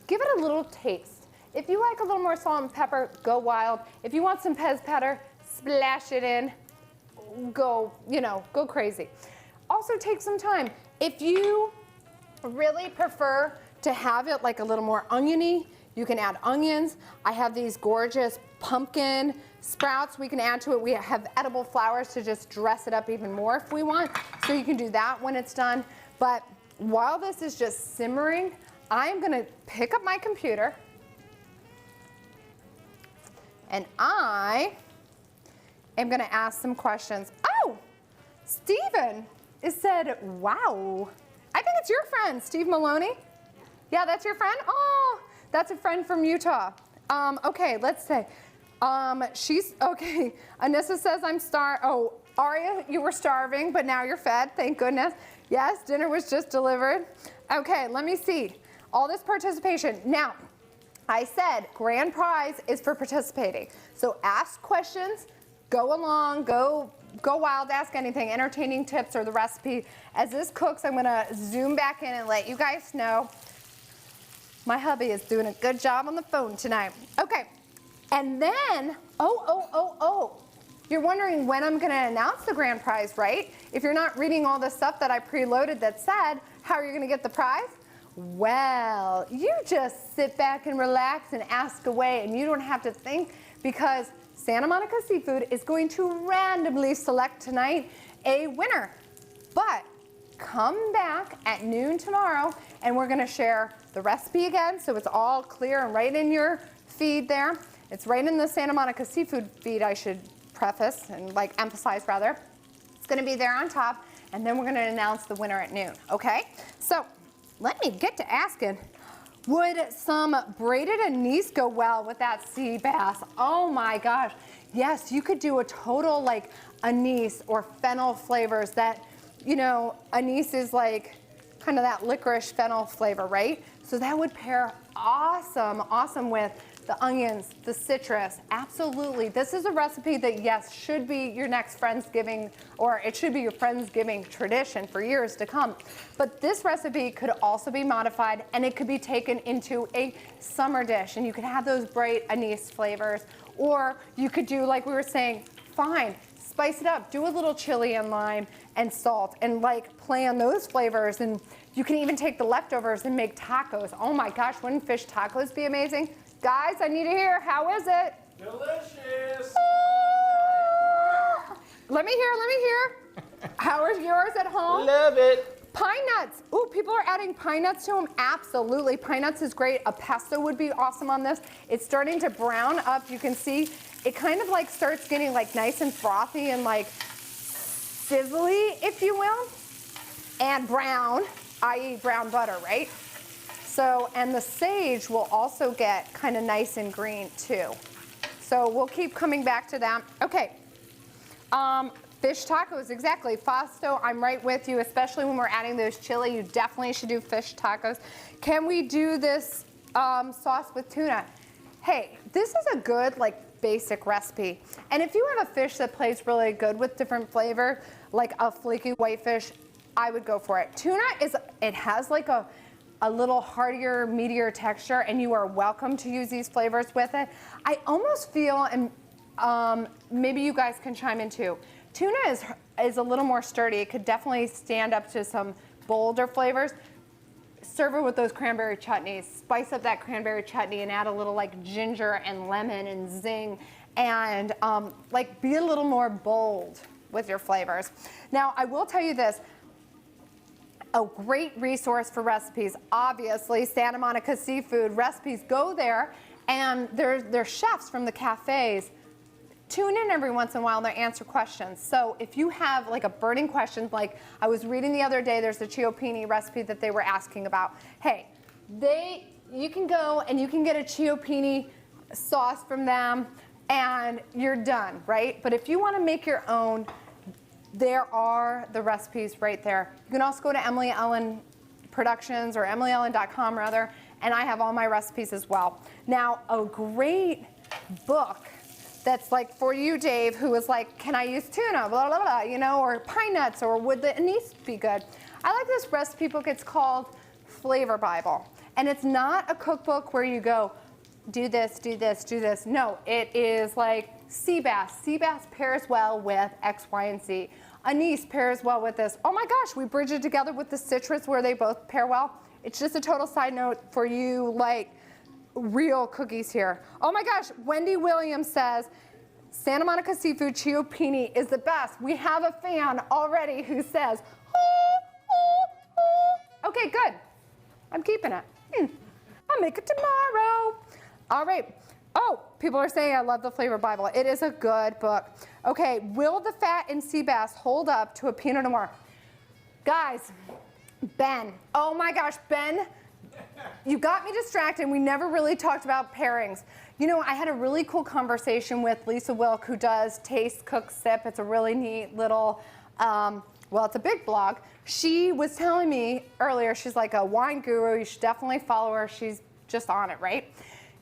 Speaker 1: give it a little taste. If you like a little more salt and pepper, go wild. If you want some Pez powder, splash it in. Go crazy. Also take some time. If you really prefer to have it like a little more oniony, you can add onions. I have these gorgeous pumpkin sprouts we can add to it. We have edible flowers to just dress it up even more if we want. So you can do that when it's done. But while this is just simmering, I'm gonna pick up my computer and I am gonna ask some questions. Oh, Stephen said, wow. I think it's your friend, Steve Maloney. Yeah, that's your friend? Oh, that's a friend from Utah. Okay, let's say. Okay, Anissa says oh, Aria, you were starving, but now you're fed, thank goodness. Yes, dinner was just delivered. Okay, let me see. All this participation. Now, I said grand prize is for participating. So ask questions, go along, go wild, ask anything, entertaining tips or the recipe. As this cooks, I'm gonna zoom back in and let you guys know my hubby is doing a good job on the phone tonight. Okay, and then, you're wondering when I'm gonna announce the grand prize, right? If you're not reading all the stuff that I preloaded that said, how are you gonna get the prize? Well, you just sit back and relax and ask away, and you don't have to think, because Santa Monica Seafood is going to randomly select tonight a winner. But come back at noon tomorrow and we're gonna share the recipe again, so it's all clear and right in your feed there. It's right in the Santa Monica Seafood feed, I should preface and emphasize rather. It's gonna be there on top, and then we're gonna announce the winner at noon, okay? So let me get to asking, would some braided anise go well with that sea bass? Oh my gosh. Yes, you could do a total anise or fennel flavors that, anise is kind of that licorice fennel flavor, right? So that would pair awesome with the onions, the citrus, absolutely. This is a recipe that, yes, should be your next Friendsgiving, or it should be your Friendsgiving tradition for years to come. But this recipe could also be modified, and it could be taken into a summer dish, and you could have those bright anise flavors, or you could do, like we were saying, fine, spice it up, do a little chili and lime and salt, and play on those flavors, and you can even take the leftovers and make tacos. Oh my gosh, wouldn't fish tacos be amazing? Guys, I need to hear, how is it?
Speaker 4: Delicious.
Speaker 1: Let me hear. How is yours at home?
Speaker 4: Love it.
Speaker 1: Pine nuts. Ooh, people are adding pine nuts to them. Absolutely, pine nuts is great. A pesto would be awesome on this. It's starting to brown up. You can see it kind of like starts getting like nice and frothy and like sizzly, if you will, and brown, i.e. brown butter, right? So, and the sage will also get kind of nice and green too. So we'll keep coming back to that. Okay, fish tacos, exactly. Fausto, I'm right with you, especially when we're adding those chili. You definitely should do fish tacos. Can we do this sauce with tuna? Hey, this is a good like basic recipe. And if you have a fish that plays really good with different flavor, like a flaky whitefish, I would go for it. Tuna it has like a little heartier, meatier texture, and you are welcome to use these flavors with it. I almost feel, and maybe you guys can chime in too, tuna is a little more sturdy. It could definitely stand up to some bolder flavors. Serve it with those cranberry chutneys. Spice up that cranberry chutney and add a little like ginger and lemon and zing, and like be a little more bold with your flavors. Now, I will tell you this, a great resource for recipes, obviously, Santa Monica Seafood Recipes. Go there, and there's chefs from the cafes. Tune in every once in a while and they answer questions. So if you have like a burning question, like I was reading the other day, there's a Chiopini recipe that they were asking about. Hey, you can go and you can get a Chiopini sauce from them and you're done, right? But if you want to make your own, there are the recipes right there. You can also go to Emily Ellen Productions or emilyellen.com rather, and I have all my recipes as well. Now, a great book that's like for you, Dave, who was like, can I use tuna, blah, blah, blah, you know, or pine nuts, or would the anise be good? I like this recipe book. It's called Flavor Bible. And it's not a cookbook where you go, do this, do this, do this. No, it is like sea bass. Sea bass pairs well with X, Y, and Z. Anise pairs well with this. Oh my gosh, we bridge it together with the citrus where they both pair well. It's just a total side note for you, like, real cookies here. Oh my gosh, Wendy Williams says, Santa Monica Seafood Chiopini is the best. We have a fan already who says, okay, good. I'm keeping it. I'll make it tomorrow. All right. Oh, people are saying I love the Flavor Bible. It is a good book. Okay, will the fat in sea bass hold up to a Pinot Noir? Guys, Ben. Oh my gosh, Ben. You got me distracted. We never really talked about pairings. You know, I had a really cool conversation with Lisa Wilk, who does Taste, Cook, Sip. It's a really neat little, well, it's a big blog. She was telling me earlier, she's like a wine guru. You should definitely follow her. She's just on it, right?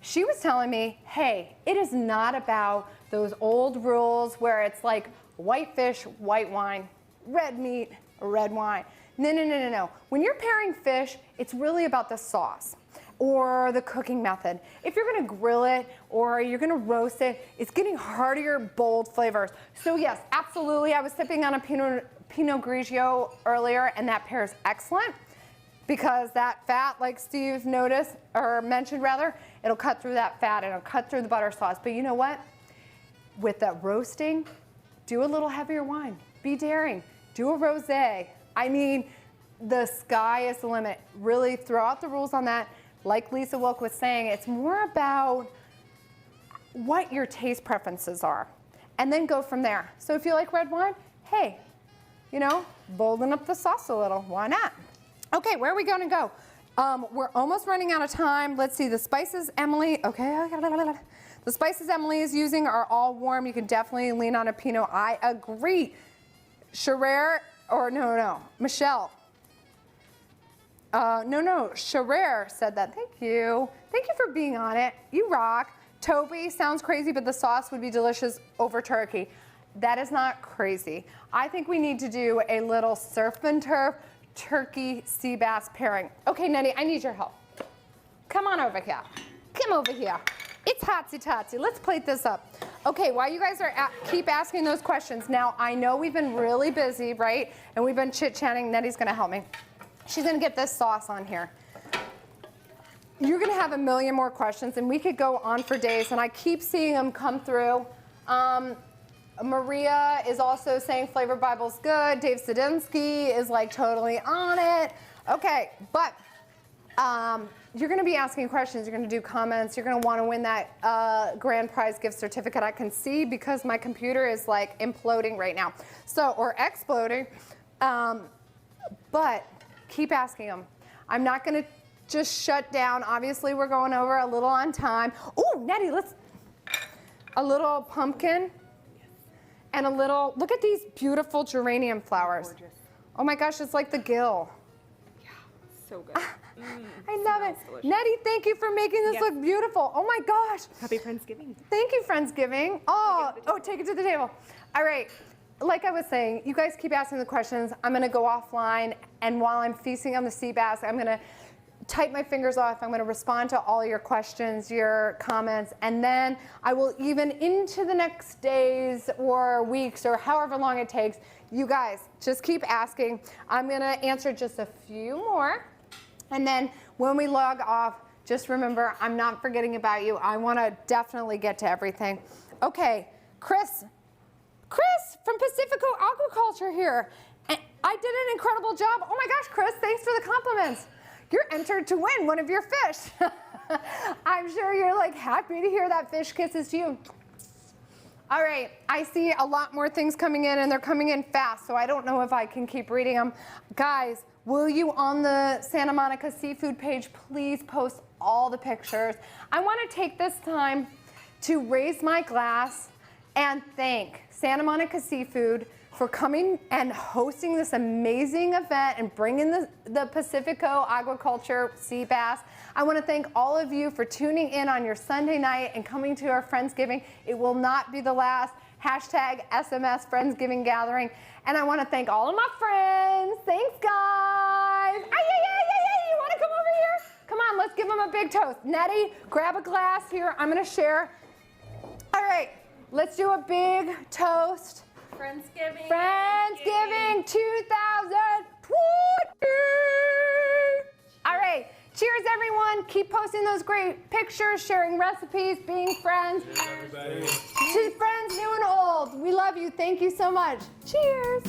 Speaker 1: She was telling me, hey, it is not about those old rules where it's like white fish, white wine, red meat, red wine. No, no, no, no, no. When you're pairing fish, it's really about the sauce or the cooking method. If you're gonna grill it or you're gonna roast it, it's getting heartier, bold flavors. So yes, absolutely. I was sipping on a Pinot Grigio earlier, and that pairs excellent because that fat, like Steve noticed, or mentioned rather, it'll cut through that fat and it'll cut through the butter sauce. But you know what? With that roasting, do a little heavier wine. Be daring. Do a rosé. I mean, the sky is the limit. Really throw out the rules on that. Like Lisa Wilk was saying, it's more about what your taste preferences are, and then go from there. So if you like red wine, hey, you know, bolden up the sauce a little. Why not? Okay, where are we going to go? We're almost running out of time. Let's see, the spices Emily, okay. The spices Emily is using are all warm. You can definitely lean on a Pinot. I agree. Scherer, or no, Michelle. Scherer said that. Thank you. Thank you for being on it. You rock. Toby, sounds crazy, but the sauce would be delicious over turkey. That is not crazy. I think we need to do a little surf and turf turkey sea bass pairing. Okay, Nettie, I need your help. Come on over here. Come over here. It's hotsy-totsy. Let's plate this up. Okay, while you guys are keep asking those questions, now I know we've been really busy, right? And we've been chit-chatting. Nettie's gonna help me. She's gonna get this sauce on here. You're gonna have a million more questions, and we could go on for days, and I keep seeing them come through. Maria is also saying Flavor Bible's good. Dave Sadinsky is like totally on it. Okay, but you're going to be asking questions. You're going to do comments. You're going to want to win that grand prize gift certificate. I can see because my computer is like imploding right now. So, or exploding. But keep asking them. I'm not going to just shut down. Obviously, we're going over a little on time. Oh, Nettie, a little pumpkin and a little, look at these beautiful geranium flowers.
Speaker 5: Gorgeous.
Speaker 1: Oh my gosh, it's like the gill.
Speaker 5: Yeah, so good.
Speaker 1: I love it.
Speaker 5: Delicious.
Speaker 1: Nettie, thank you for making this
Speaker 5: Yes.
Speaker 1: look beautiful. Oh my gosh.
Speaker 5: Happy Friendsgiving.
Speaker 1: Thank you, Friendsgiving. Oh, take it to the table. All right. Like I was saying, you guys keep asking the questions. I'm going to go offline, and while I'm feasting on the sea bass, I'm going to type my fingers off. I'm going to respond to all your questions, your comments, and then I will even into the next days or weeks or however long it takes. You guys just keep asking. I'm going to answer just a few more, and then when we log off, just remember I'm not forgetting about you. I want to definitely get to everything. Okay, Chris from Pacifico Aquaculture here. And I did an incredible job. Oh my gosh, Chris, thanks for the compliments. You're entered to win one of your fish. I'm sure you're like happy to hear that fish kisses to you. All right, I see a lot more things coming in, and they're coming in fast, so I don't know if I can keep reading them. Guys, will you on the Santa Monica Seafood page please post all the pictures? I want to take this time to raise my glass and thank Santa Monica Seafood for coming and hosting this amazing event and bringing the Pacifico Aquaculture sea bass. I want to thank all of you for tuning in on your Sunday night and coming to our Friendsgiving. It will not be the last. Hashtag SMS Friendsgiving Gathering. And I want to thank all of my friends. Thanks, guys. You want to come over here? Come on, let's give them a big toast. Nettie, grab a glass here. I'm going to share. All right. Let's do a big toast.
Speaker 2: Friendsgiving.
Speaker 1: Friendsgiving 2020. All right. Cheers, everyone. Keep posting those great pictures, sharing recipes, being friends.
Speaker 4: Cheers, everybody.
Speaker 1: To friends new and old. We love you. Thank you so much. Cheers.